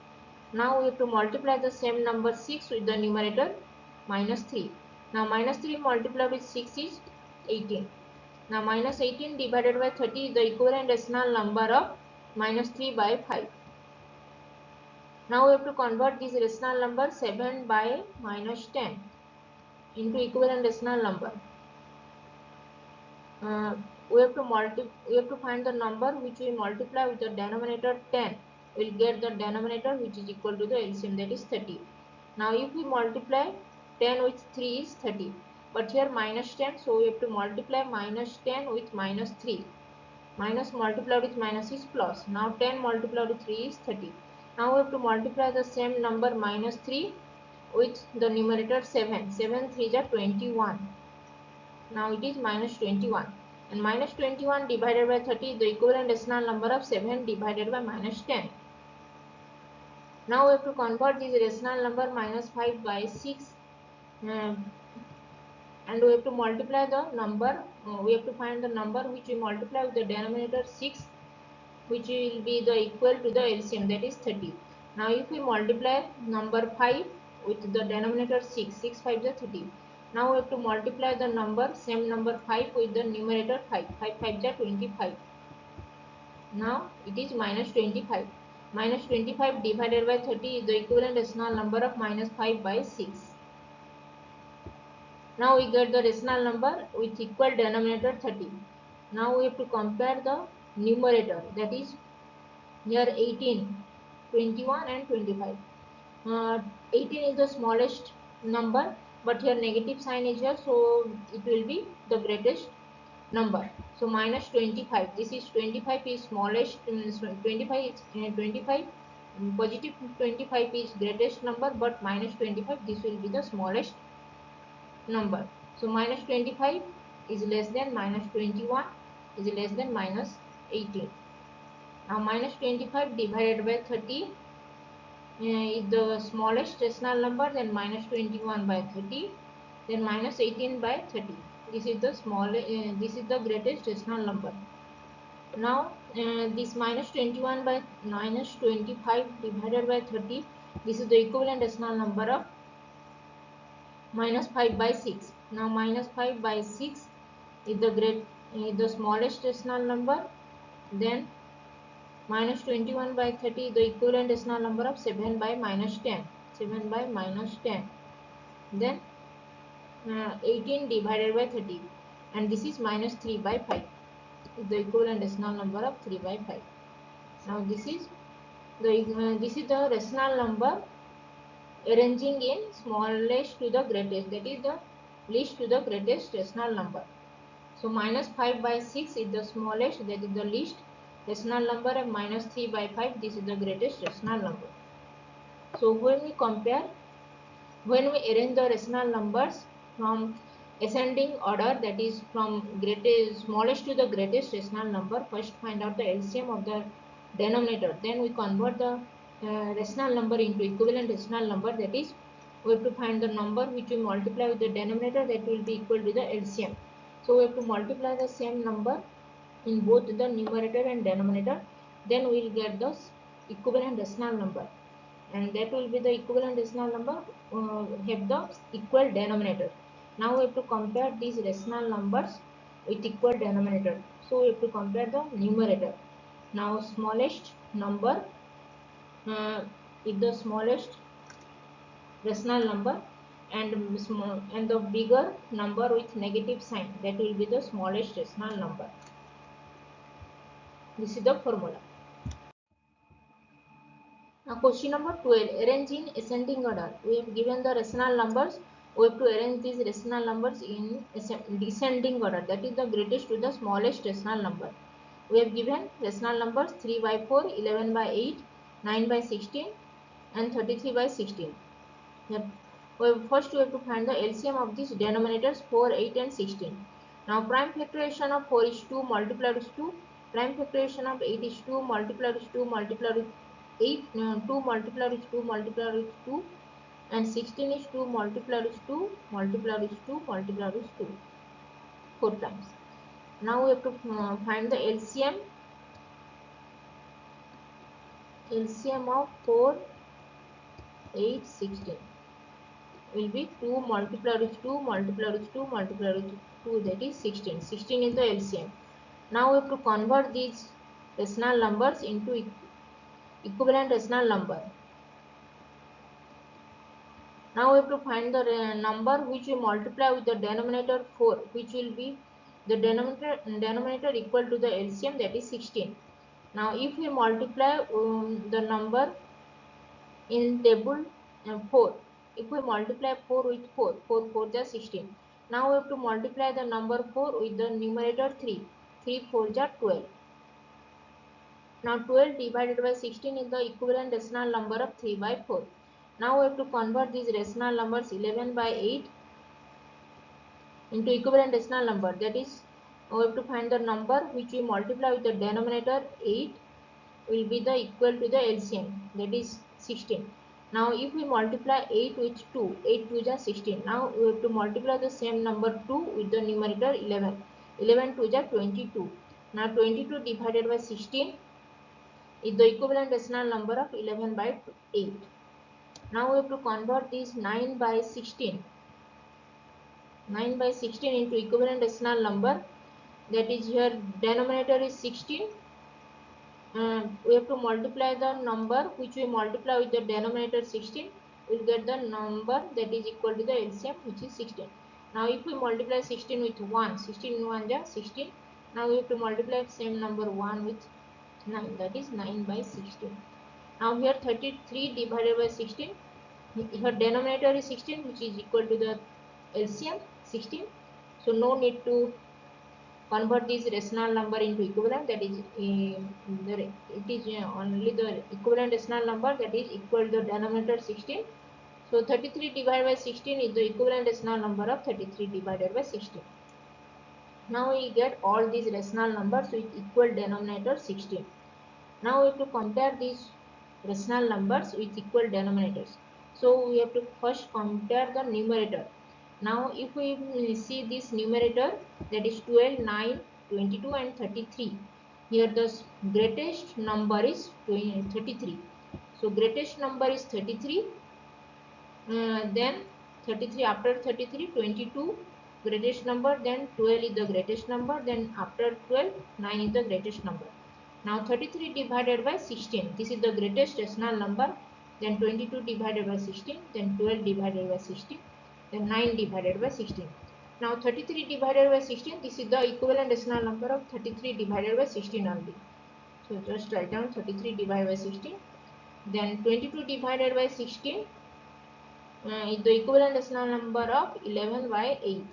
Now we have to multiply the same number 6 with the numerator minus 3. Now minus 3 multiplied with 6 is 18. Now minus 18 divided by 30 is the equivalent decimal number of minus 3 by 5. Now we have to convert this rational number 7 by minus 10 into equivalent decimal number. We have to find the number which we multiply with the denominator 10. We'll get the denominator which is equal to the LCM, that is 30. Now if we multiply 10 with 3 is 30. But here minus 10, so we have to multiply minus 10 with minus 3. Minus multiplied with minus is plus. Now 10 multiplied with 3 is 30. Now we have to multiply the same number minus 3 with the numerator 7. 7 3 is 21. Now it is minus 21. And minus 21 divided by 30 is the equivalent decimal number of 7 divided by minus 10. Now we have to convert this rational number minus 5 by 6 and we have to multiply the number, we have to find the number which we multiply with the denominator 6, which will be the equal to the LCM, that is 30. Now if we multiply number 5 with the denominator 6, 6 5 is 30. Now we have to multiply the number, same number 5 with the numerator 5, 5 5 is 25. Now it is minus 25. Minus 25 divided by 30 is the equivalent decimal number of minus 5 by 6. Now we get the rational number with equal denominator 30. Now we have to compare the numerator, that is here 18, 21 and 25. 18 is the smallest number, but here negative sign is here, so it will be the greatest number. So minus 25, this is 25 is smallest, 25 is 25, positive 25 is greatest number, but minus 25 this will be the smallest number. So minus 25 is less than minus 21 is less than minus 18. Now minus 25 divided by 30 is the smallest rational number, then minus 21 by 30, then minus 18 by 30. This is the this is the greatest rational number. Now this minus 21 by minus 25 divided by 30, this is the equivalent decimal number of minus 5 by 6. Now minus 5 by 6 is the smallest decimal number. Then minus 21 by 30 is the equivalent decimal number of 7 by minus 10. 7 by minus 10. Then 18 divided by 30, and this is minus 3 by 5 is the equivalent decimal number of 3 by 5. Now this is the rational number arranging in smallest to the greatest, that is the least to the greatest rational number. So minus 5 by 6 is the smallest, that is the least rational number, and minus 3 by 5 this is the greatest rational number. So when we arrange the rational numbers from ascending order, that is from smallest to the greatest rational number, first find out the LCM of the denominator, then we convert the rational number into equivalent rational number, that is we have to find the number which we multiply with the denominator, that will be equal to the LCM. So we have to multiply the same number in both the numerator and denominator, then we will get the equivalent rational number, and that will be the equivalent rational number have the equal denominator. Now we have to compare these rational numbers with equal denominator. So we have to compare the numerator. Now smallest number is the smallest rational number, and the bigger number with negative sign, that will be the smallest rational number. This is the formula. Now question number 12, arrange in ascending order. We have given the rational numbers We have to arrange these rational numbers in descending order, that is the greatest to the smallest rational number. We have given rational numbers 3 by 4, 11 by 8, 9 by 16 and 33 by 16. Here, first we have to find the LCM of these denominators 4, 8 and 16. Now prime factorization of 4 is 2 multiplied with 2. Prime factorization of 8 is 2 multiplied with 2 multiplied with 8. 2 multiplied with 2 multiplied with 2. And 16 is 2 multiplied with 2 multiplied with 2 multiplied with 2. 4 times. Now we have to find the LCM. LCM of 4, 8, 16 will be 2 multiplied with 2 multiplied with 2 multiplied with 2, that is 16. 16 is the LCM. Now we have to convert these rational numbers into equivalent rational number. Now we have to find the number which we multiply with the denominator 4, which will be the denominator equal to the LCM, that is 16. Now if we multiply the number in table 4, if we multiply 4 with 4, 4 4 is 16. Now we have to multiply the number 4 with the numerator 3, 3 4 is 12. Now 12 divided by 16 is the equivalent rational number of 3 by 4. Now we have to convert these rational numbers 11 by 8 into equivalent rational number, that is we have to find the number which we multiply with the denominator 8 will be the equal to the LCM, that is 16. Now if we multiply 8 with 2, 8 2 is 16. Now we have to multiply the same number 2 with the numerator 11. 11 2 is 22. Now 22 divided by 16 is the equivalent rational number of 11 by 8. Now we have to convert this 9 by 16. 9 by 16 into equivalent rational number, that is here denominator is 16. We have to multiply the number which we multiply with the denominator 16, we will get the number that is equal to the LCM, which is 16. Now if we multiply 16 with 1, 16 in 1 is 16. Now we have to multiply same number 1 with 9, that is 9 by 16. Now here 33 divided by 16, here denominator is 16, which is equal to the LCM 16. So no need to convert this rational number into equivalent, that is it is only the equivalent rational number, that is equal to the denominator 16. So 33 divided by 16 is the equivalent rational number of 33 divided by 16. Now we get all these rational numbers with equal denominator 16. Now we have to compare these rational numbers with equal denominators. So we have to first compare the numerator. Now if we see this numerator, that is 12, 9, 22 and 33. Here the greatest number is 33. So greatest number is 33. Then 33, after 33, 22 greatest number, then 12 is the greatest number, then after 12, 9 is the greatest number. Now 33 divided by 16, this is the greatest rational number, then 22 divided by 16, then 12 divided by 16, then 9 divided by 16. Now 33 divided by 16, this is the equivalent rational number of 33 divided by 16 only. So just write down 33 divided by 16, then 22 divided by 16 is the equivalent rational number of 11 by 8.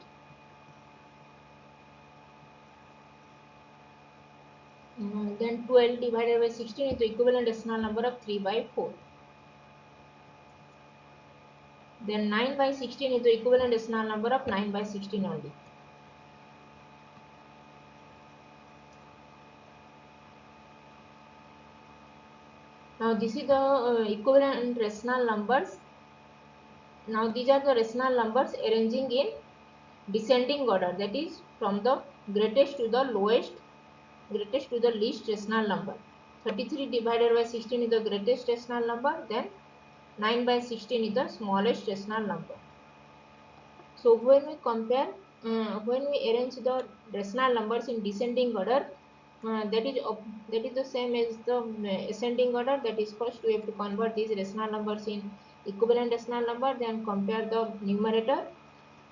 Then 12 divided by 16 is the equivalent rational number of 3 by 4. Then 9 by 16 is the equivalent rational number of 9 by 16 only. Now this is the equivalent rational numbers. Now these are the rational numbers arranging in descending order, that is from the greatest to the lowest, greatest to the least rational number. 33 divided by 16 is the greatest rational number, then 9 by 16 is the smallest rational number. So when we compare, when we arrange the rational numbers in descending order, that is the same as the ascending order. That is, first we have to convert these rational numbers in equivalent rational number, then compare the numerator,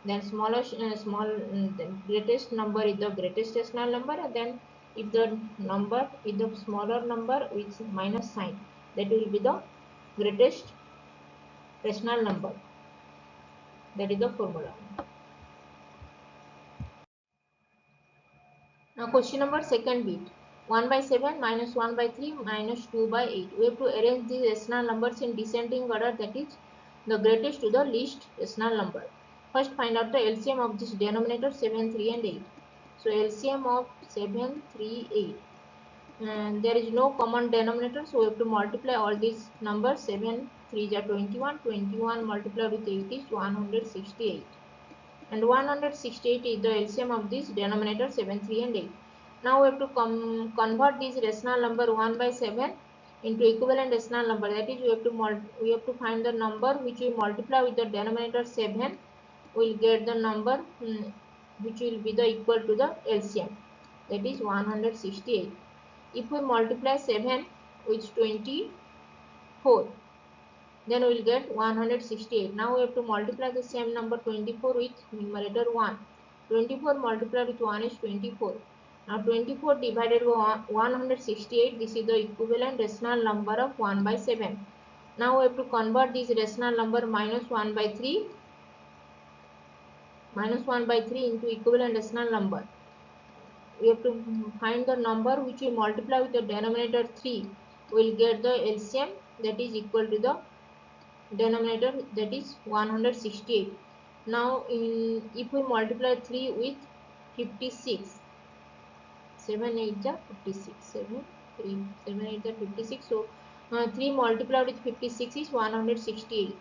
then the greatest number is the greatest rational number, and then if the number is the smaller number with minus sign, that will be the greatest rational number. That is the formula. Now question number second bit. 1 by 7 minus 1 by 3 minus 2 by 8. We have to arrange these rational numbers in descending order, that is the greatest to the least rational number. First find out the LCM of this denominator 7, 3 and 8. So LCM of 7, 3, 8. And there is no common denominator, so we have to multiply all these numbers. 7, 3 are 21. 21 multiplied with 8 is 168. And 168 is the LCM of this denominator 7, 3 and 8. Now we have to convert this rational number 1 by 7 into equivalent rational number. That is, we have to find the number which we multiply with the denominator 7. We will get the number which will be the equal to the LCM. That is 168. If we multiply 7 with 24, then we will get 168. Now we have to multiply the same number 24 with numerator 1. 24 multiplied with 1 is 24. Now 24 divided by 168, this is the equivalent rational number of 1 by 7. Now we have to convert this rational number minus 1 by 3 into equivalent rational number. We have to find the number which we multiply with the denominator 3. We will get the LCM, that is equal to the denominator, that is 168. Now if we multiply 3 with 56, 7 8 are 56, 7 8 are 56. So 3 multiplied with 56 is 168.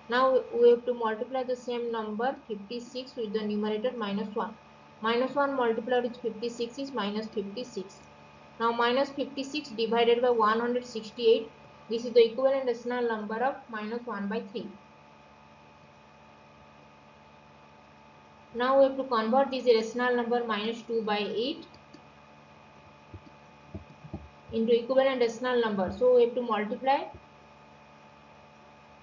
Now we have to multiply the same number 56 with the numerator minus 1. Minus 1 multiplied with 56 is minus 56. Now minus 56 divided by 168, this is the equivalent rational number of minus 1 by 3. Now we have to convert this rational number minus 2 by 8 into equivalent rational number. So we have to multiply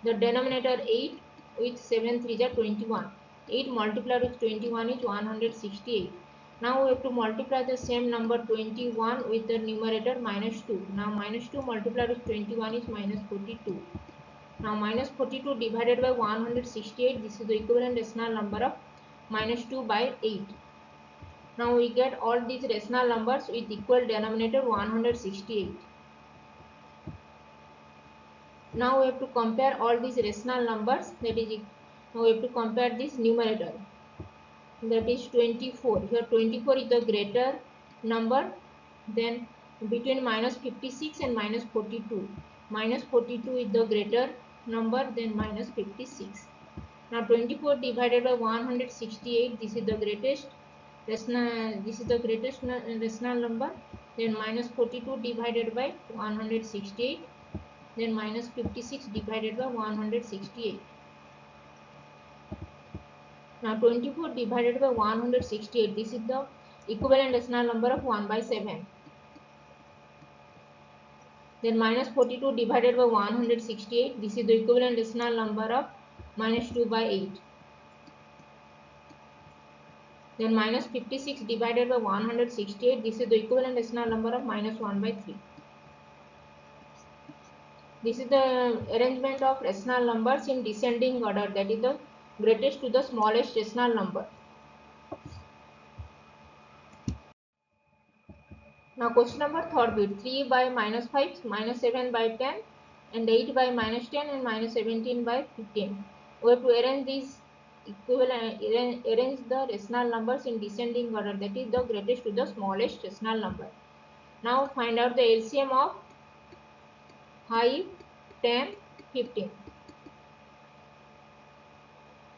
the denominator 8 with 7 3 are 21. 8 multiplied with 21 is 168. Now we have to multiply the same number 21 with the numerator minus 2. Now minus 2 multiplied with 21 is minus 42. Now minus 42 divided by 168, this is the equivalent rational number of minus 2 by 8. Now we get all these rational numbers with equal denominator 168. Now we have to compare all these rational numbers, that is, now we have to compare this numerator, that is 24. Here 24 is the greater number, then between minus 56 and minus 42. Minus 42 is the greater number, then minus 56. Now 24 divided by 168, this is the greatest rational number, then minus 42 divided by 168, then minus 56 divided by 168. Now 24 divided by 168, this is the equivalent rational number of 1 by 7. Then minus 42 divided by 168, this is the equivalent rational number of minus 2 by 8. Then minus 56 divided by 168, this is the equivalent rational number of minus 1 by 3. This is the arrangement of rational numbers in descending order, that is the greatest to the smallest rational number. Now question number third bit. 3 by minus 5, minus 7 by 10 and 8 by minus 10 and minus 17 by 15. We have to arrange these arrange the rational numbers in descending order, that is the greatest to the smallest rational number. Now find out the LCM of 5, 10, 15.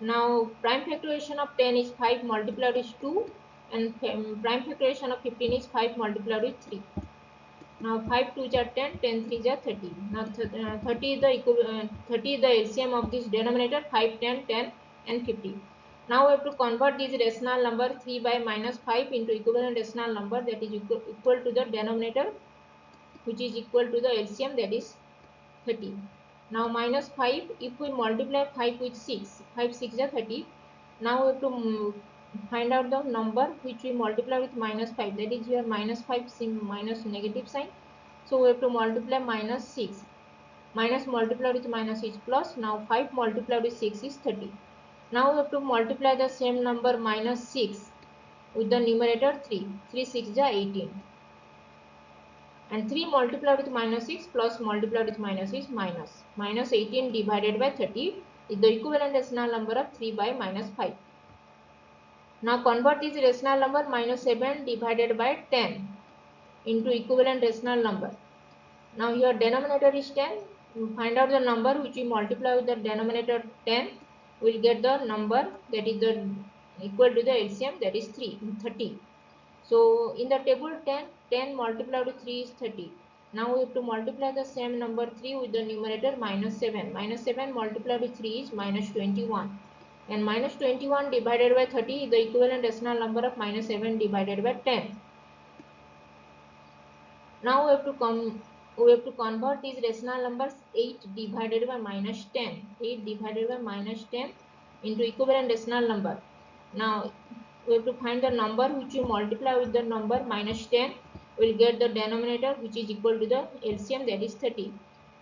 Now prime factorization of 10 is 5 multiplied with 2 and prime factorization of 15 is 5 multiplied with 3. Now 5 2s are 10, 10 3s are 30. Now 30 is the LCM of this denominator 5, 10, 10 and 50. Now we have to convert this rational number 3 by minus 5 into equivalent rational number, that is equal to the denominator, which is equal to the LCM, that is 30. Now minus 5, if we multiply 5 with 6, 5 6 are 30. Now we have to find out the number which we multiply with minus 5, that is here minus 5 minus negative sign. So we have to multiply minus 6. Minus multiplied with minus is plus. Now 5 multiplied with 6 is 30. Now we have to multiply the same number minus 6 with the numerator 3. 3 6 is 18. And 3 multiplied with minus 6 plus multiplied with minus is minus. Minus 18 divided by 30 is the equivalent rational number of 3 by minus 5. Now convert this rational number minus 7 divided by 10 into equivalent rational number. Now here denominator is 10. You find out the number which we multiply with the denominator 10. We will get the number that is the equal to the LCM, that is 30. So in the table 10 multiplied with 3 is 30. Now we have to multiply the same number 3 with the numerator minus 7. Minus 7 multiplied with 3 is minus 21. And minus 21 divided by 30 is the equivalent rational number of minus 7 divided by 10. Now we have to convert these rational numbers 8 divided by minus 10. 8 divided by minus 10 into equivalent rational number. Now we have to find the number which you multiply with the number minus 10. We will get the denominator which is equal to the LCM, that is 30.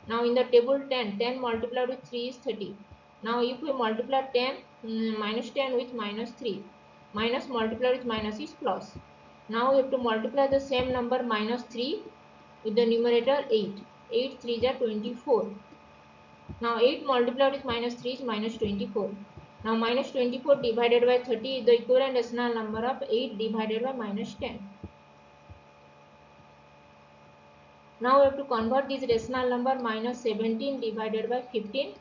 Now in the table 10 multiplied with 3 is 30. Now if we multiply 10 minus 10 with minus 3, minus multiplied with minus is plus. Now we have to multiply the same number minus 3 with the numerator 8. 8 3 is 24. Now 8 multiplied with minus 3 is minus 24. Now minus 24 divided by 30 is the equivalent rational number of 8 divided by minus 10. Now we have to convert this rational number minus 17 divided by 15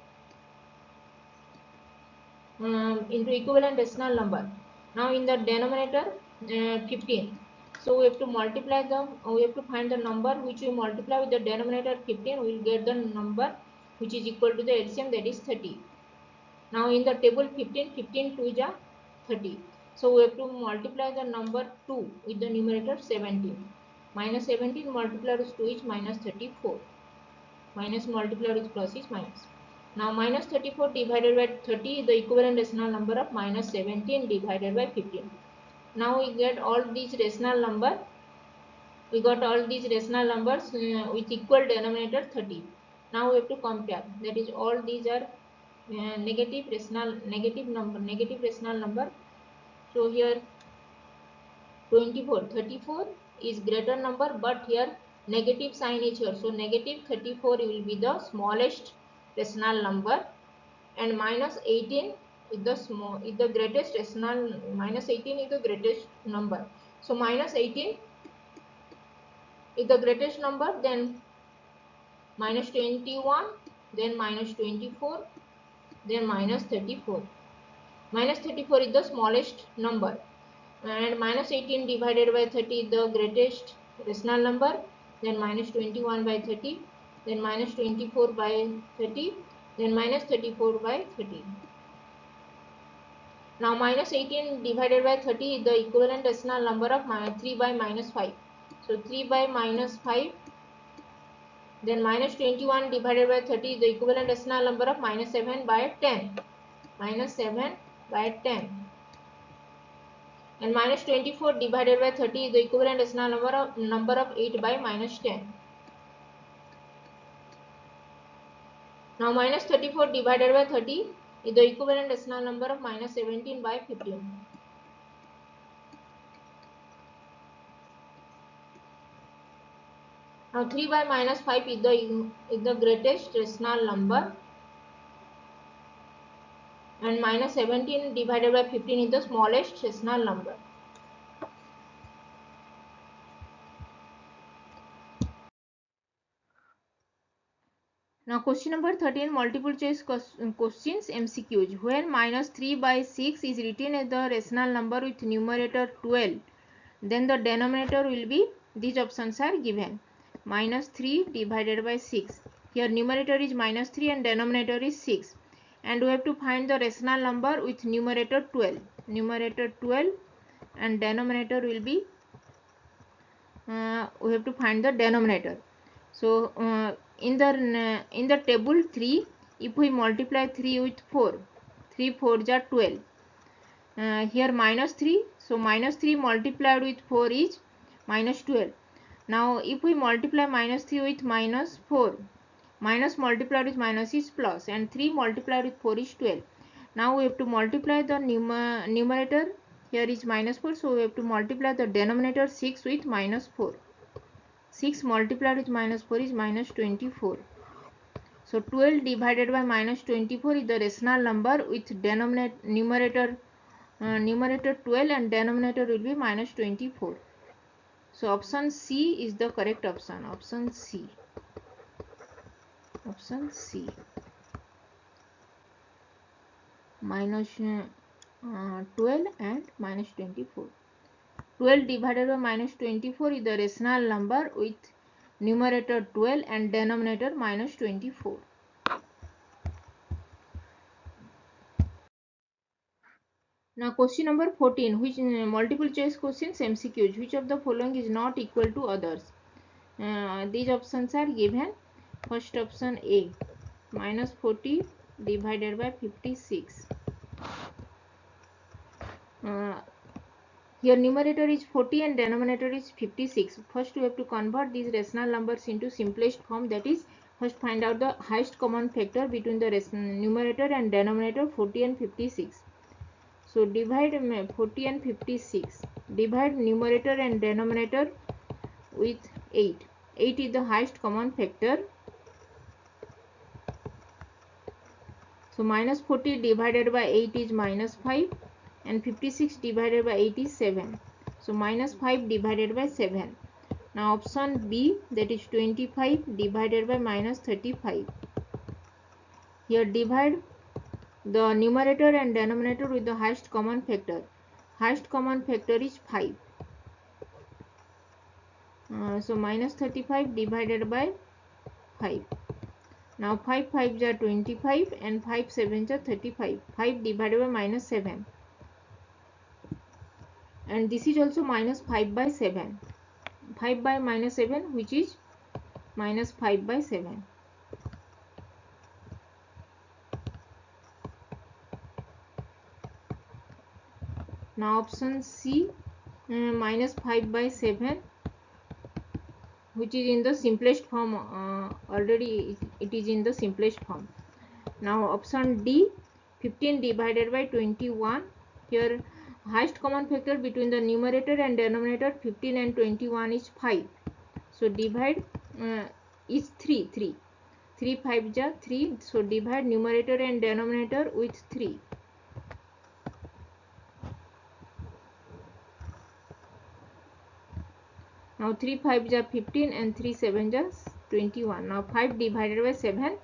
into equivalent rational number. Now in the denominator 15. So we have to multiply them. We have to find the number which we multiply with the denominator 15. We will get the number which is equal to the LCM, that is 30. Now in the table 15 2 is 30. So we have to multiply the number 2 with the numerator 17. Minus 17 multiplied with 2 is minus 34. Minus multiplied with plus is minus. Now minus 34 divided by 30 is the equivalent rational number of minus 17 divided by 15. Now we get all these rational number. We got all these rational numbers with equal denominator 30. Now we have to compare. That is, all these are negative rational number. So here 34 is greater number, but here negative sign is here. So negative 34 will be the smallest rational number, and minus 18 is the greatest rational. Minus 18 is the greatest number. So minus 18 is the greatest number, then minus 21, then minus 24, then minus 34. Minus 34 is the smallest number, and minus 18 divided by 30 is the greatest rational number, then minus 21 by 30, then minus 24 by 30, then minus 34 by 30. Now minus 18 divided by 30 is the equivalent rational number of 3 by minus 5. So 3 by minus 5, then minus 21 divided by 30 is the equivalent rational number of minus 7 by 10. Minus 7 by 10. And minus 24 divided by 30 is the equivalent rational number of 8 by minus 10. Now minus 34 divided by 30 is the equivalent rational number of minus 17 by 15. Now 3 by minus 5 is the greatest rational number, and minus 17 divided by 15 is the smallest rational number. Now question number 13, multiple choice questions, MCQs. When minus 3 by 6 is written as the rational number with numerator 12, then the denominator will be, these options are given. Minus 3 divided by 6. Here numerator is minus 3 and denominator is 6. And we have to find the rational number with numerator 12. Numerator 12 and denominator will be, we have to find the denominator. So in the table 3, if we multiply 3 with 4, 3 4s are 12. Here minus 3, so minus 3 multiplied with 4 is minus 12. Now if we multiply minus 3 with minus 4, minus multiplied with minus is plus, and 3 multiplied with 4 is 12. Now we have to multiply the numerator. Here is minus 4, so we have to multiply the denominator 6 with minus 4. 6 multiplied with minus 4 is minus 24. So 12 divided by minus 24 is the rational number with numerator 12 and denominator will be minus 24. So option C is the correct option. Option C. Option C. Minus 12 and minus 24. 12 divided by minus 24 is the rational number with numerator 12 and denominator minus 24. Now question number 14, which multiple choice questions MCQs, which of the following is not equal to others? These options are given. First option A, minus 40 divided by 56. Here numerator is 40 and denominator is 56. First we have to convert these rational numbers into simplest form, that is first find out the highest common factor between the numerator and denominator 40 and 56. So divide 40 and 56. Divide numerator and denominator with 8. 8 is the highest common factor. So minus 40 divided by 8 is minus 5 and 56 divided by 8 is 7. So minus 5 divided by 7. Now option B, that is 25 divided by minus 35. Here divide the numerator and denominator with the highest common factor. Highest common factor is 5. So minus 35 divided by 5. Now 5 5s are 25 and 5 7s are 35. 5 divided by minus 7. And this is also minus 5 by 7. 5 by minus 7, which is minus 5 by 7. Now option C, minus 5 by 7, which is in the simplest form. Already it is in the simplest form. Now option D, 15 divided by 21. Here highest common factor between the numerator and denominator 15 and 21 is 5. So divide is 3. 3 5s are 3. So divide numerator and denominator with 3. Now 3 5s are 15 and 3 7s are 21. Now 5 divided by 7,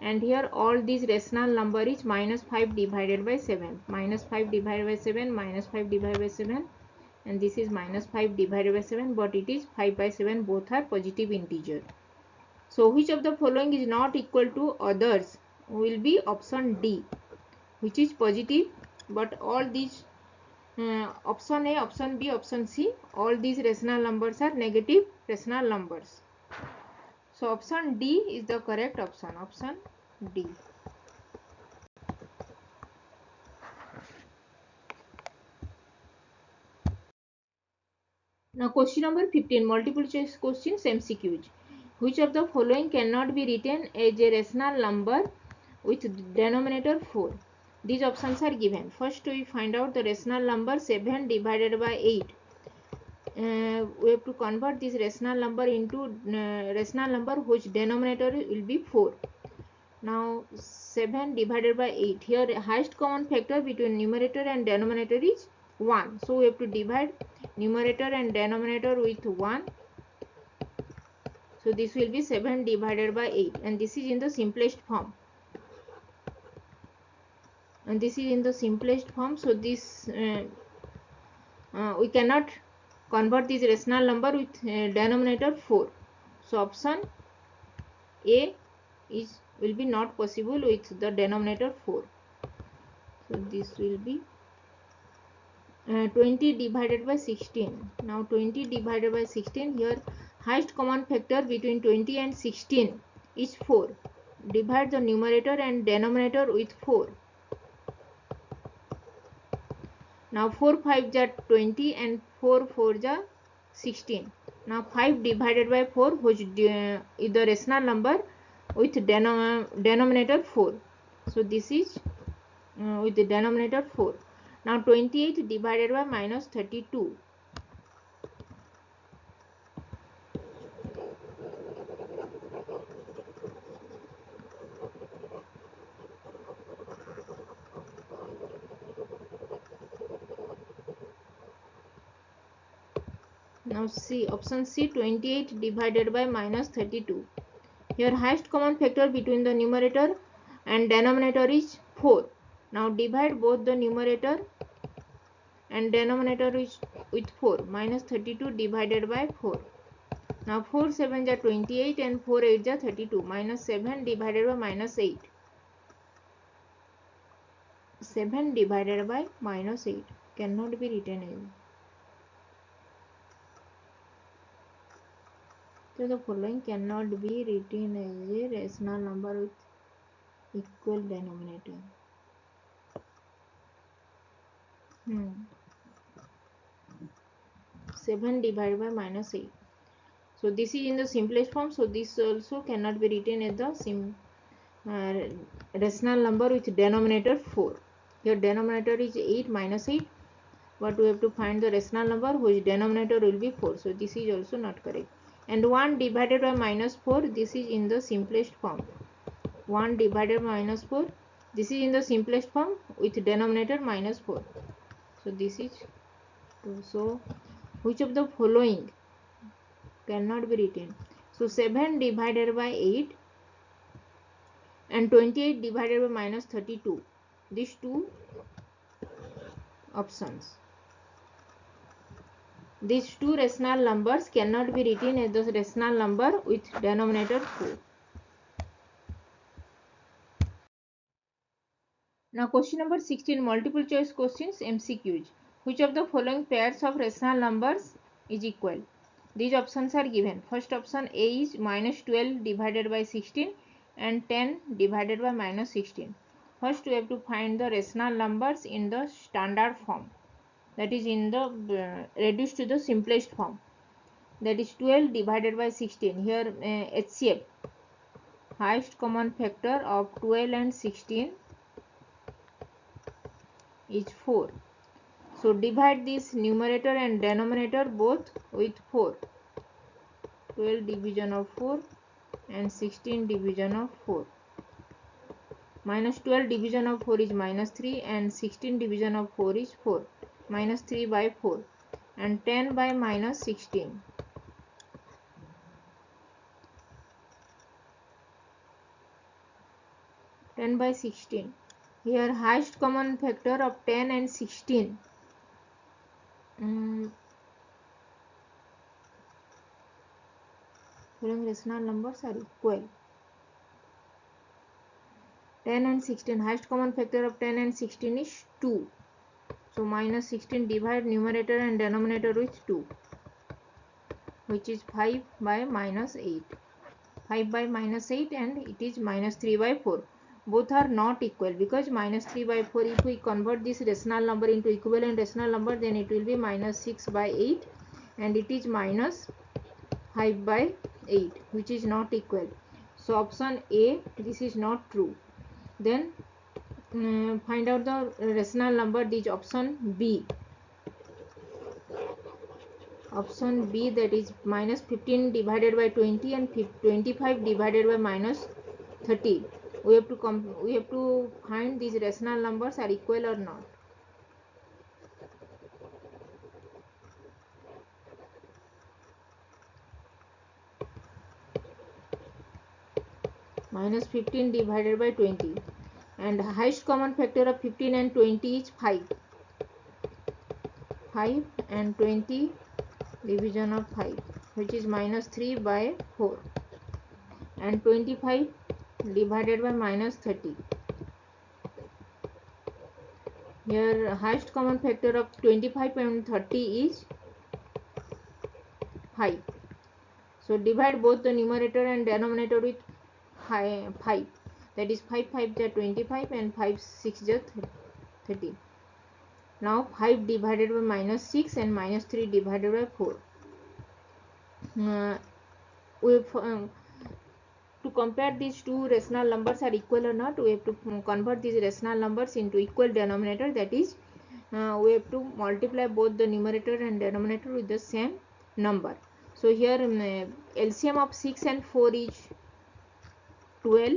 and here all these rational number is minus 5 divided by 7. Minus 5 divided by 7, minus 5 divided by 7, and this is minus 5 divided by 7, but it is 5 by 7, both are positive integer. So which of the following is not equal to others? Will be option D, which is positive, but all these option A, option B, option C, all these rational numbers are negative rational numbers. So option D is the correct option. Option D. Now question number 15, multiple choice questions MCQs. Which of the following cannot be written as a rational number with denominator 4? These options are given. First we find out the rational number 7 divided by 8. We have to convert this rational number into rational number whose denominator will be 4. Now 7 divided by 8. Here highest common factor between numerator and denominator is 1. So we have to divide numerator and denominator with 1. So this will be 7 divided by 8, and this is in the simplest form. And this is in the simplest form. So this we cannot convert this rational number with denominator 4. So option A will be not possible with the denominator 4. So this will be 20 divided by 16. Now 20 divided by 16, here highest common factor between 20 and 16 is 4. Divide the numerator and denominator with 4. Now 4 5s are 20 and 4 4s are 16. Now 5 divided by 4, which is the rational number with denominator 4. So this is with the denominator 4. Now 28 divided by minus 32. Now C, option C, 28 divided by minus 32. Here highest common factor between the numerator and denominator is 4. Now divide both the numerator and denominator is with 4. Minus 32 divided by 4. Now 4 7 are 28 and 4 8 are 32. Minus 7 divided by minus 8. 7 divided by minus 8 cannot be written as. So the following cannot be written as a rational number with equal denominator. 7 divided by minus 8. So this is in the simplest form. So this also cannot be written as the rational number with denominator 4. Your denominator is 8 minus 8. But we have to find the rational number whose denominator will be 4. So this is also not correct. And 1 divided by minus 4. This is in the simplest form. 1 divided by minus 4. This is in the simplest form with denominator minus 4. So this is 2. So which of the following cannot be written? So 7 divided by 8 and 28 divided by minus 32. These two options. These two rational numbers cannot be written as the rational number with denominator 4. Now question number 16, multiple choice questions, MCQs. Which of the following pairs of rational numbers is equal? These options are given. First option A is minus 12 divided by 16 and 10 divided by minus 16. First we have to find the rational numbers in the standard form. That is in the reduced to the simplest form. That is 12 divided by 16. Here HCF, highest common factor of 12 and 16 is 4. So divide this numerator and denominator both with 4. 12 division of 4 and 16 division of 4. Minus 12 division of 4 is minus 3 and 16 division of 4 is 4. Minus 3 by 4 and 10 by minus 16. 10 by 16. Here highest common factor of 10 and 16. Following rational numbers are equal. 10 and 16. Highest common factor of 10 and 16 is 2. So minus 16 divide numerator and denominator with 2. Which is 5 by minus 8. 5 by minus 8 and it is minus 3 by 4. Both are not equal because minus 3 by 4, if we convert this rational number into equivalent rational number, then it will be minus 6 by 8 and it is minus 5 by 8, which is not equal. So option A, this is not true. Then find out the rational number. This option B. Option B, that is minus 15 divided by 20 and 25 divided by minus 30. We have to find these rational numbers are equal or not. Minus 15 divided by 20 and highest common factor of 15 and 20 is 5. 5 and 20 division of 5, which is minus 3 by 4 and 25 divided by minus 30. Here highest common factor of 25 and 30 is 5. So divide both the numerator and denominator with 5. That is 5 5 are 25 and 5 6 are 30. Now 5 divided by minus 6 and minus 3 divided by 4. to compare these two rational numbers are equal or not, we have to convert these rational numbers into equal denominator. That is, we have to multiply both the numerator and denominator with the same number. So here LCM of 6 and 4 is 12.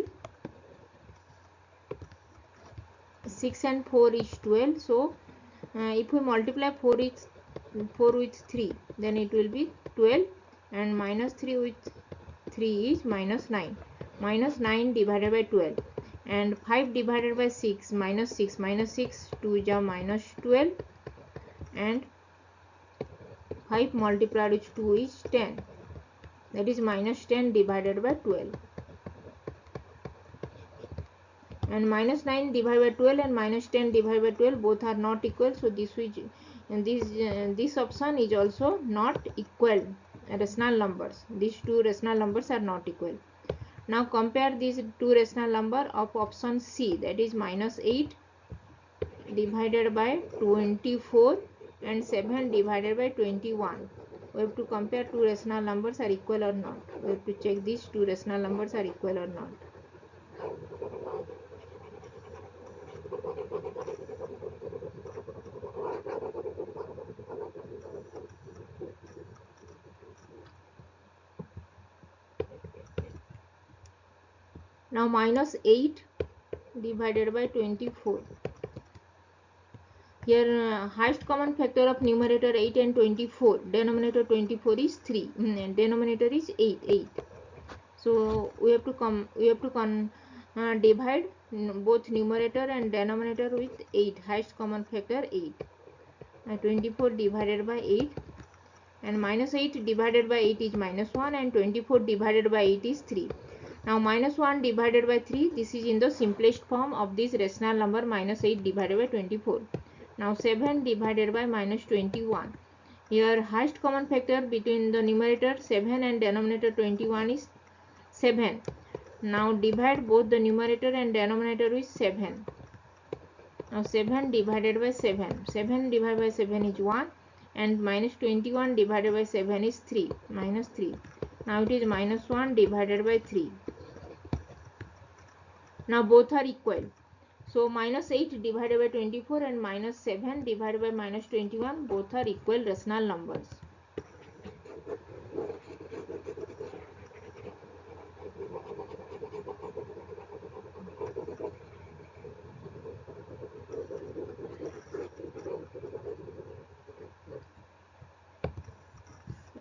6 and 4 is 12. So if we multiply 4 with 3, then it will be 12, and minus 3 with 3 is minus 9. Minus 9 divided by 12, and 5 divided by 6, minus 6. Minus 6, 2 is minus 12, and 5 multiplied with 2 is 10. That is minus 10 divided by 12. And minus 9 divided by 12 and minus 10 divided by 12 both are not equal. So this option is also not equal rational numbers. These two rational numbers are not equal. Now compare these two rational number of option C, that is minus 8 divided by 24 and 7 divided by 21. We have to compare two rational numbers are equal or not. We have to check these two rational numbers are equal or not. Now minus 8 divided by 24. Here highest common factor of numerator 8 and 24. Denominator 24 is 3. Denominator is 8. So we have to divide both numerator and denominator with 8. Highest common factor 8. 24 divided by 8, and minus 8 divided by 8 is minus 1, and 24 divided by 8 is 3. Now minus 1 divided by 3, this is in the simplest form of this rational number minus 8 divided by 24. Now 7 divided by minus 21. Here highest common factor between the numerator 7 and denominator 21 is 7. Now divide both the numerator and denominator with 7. Now 7 divided by 7. 7 divided by 7 is 1, and minus 21 divided by 7 is 3. Minus 3. Now it is minus 1 divided by 3. Now both are equal. So minus 8 divided by 24 and minus 7 divided by minus 21 both are equal rational numbers.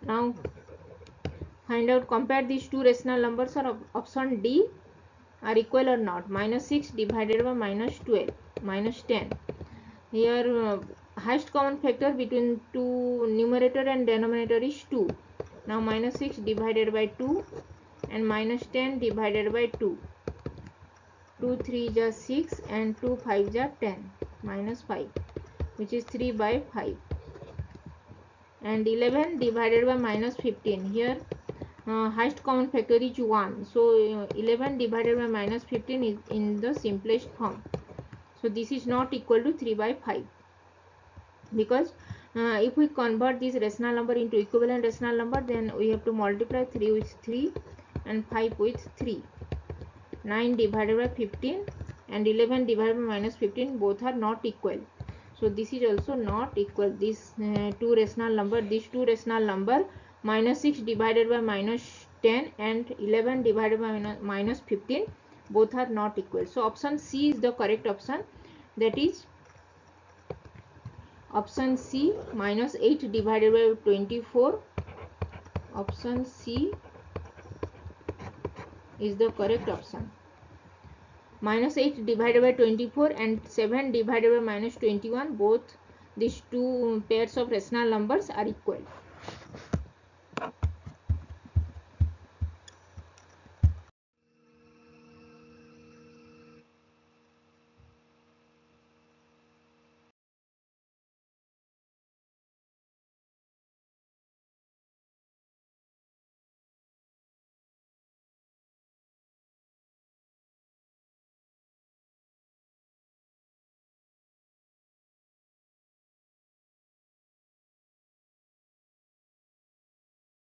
Now find out, compare these two rational numbers of option D are equal or not. Minus 6 divided by minus 12, minus 10. Here highest common factor between two numerator and denominator is 2. Now minus 6 divided by 2 and minus 10 divided by 2. 2 3 is 6 and 2 5 is 10. Minus 5, which is 3 by 5. And 11 divided by minus 15. Here highest common factor is 1. So 11 divided by minus 15 is in the simplest form. So this is not equal to 3 by 5. Because if we convert this rational number into equivalent rational number, then we have to multiply 3 with 3 and 5 with 3. 9 divided by 15 and 11 divided by minus 15 both are not equal. So this is also not equal. These two rational number minus 6 divided by minus 10 and 11 divided by minus 15 both are not equal. So option C is the correct option. That is option C, minus 8 divided by 24. Option C is the correct option. Minus 8 divided by 24 and 7 divided by minus 21, both these two pairs of rational numbers are equal.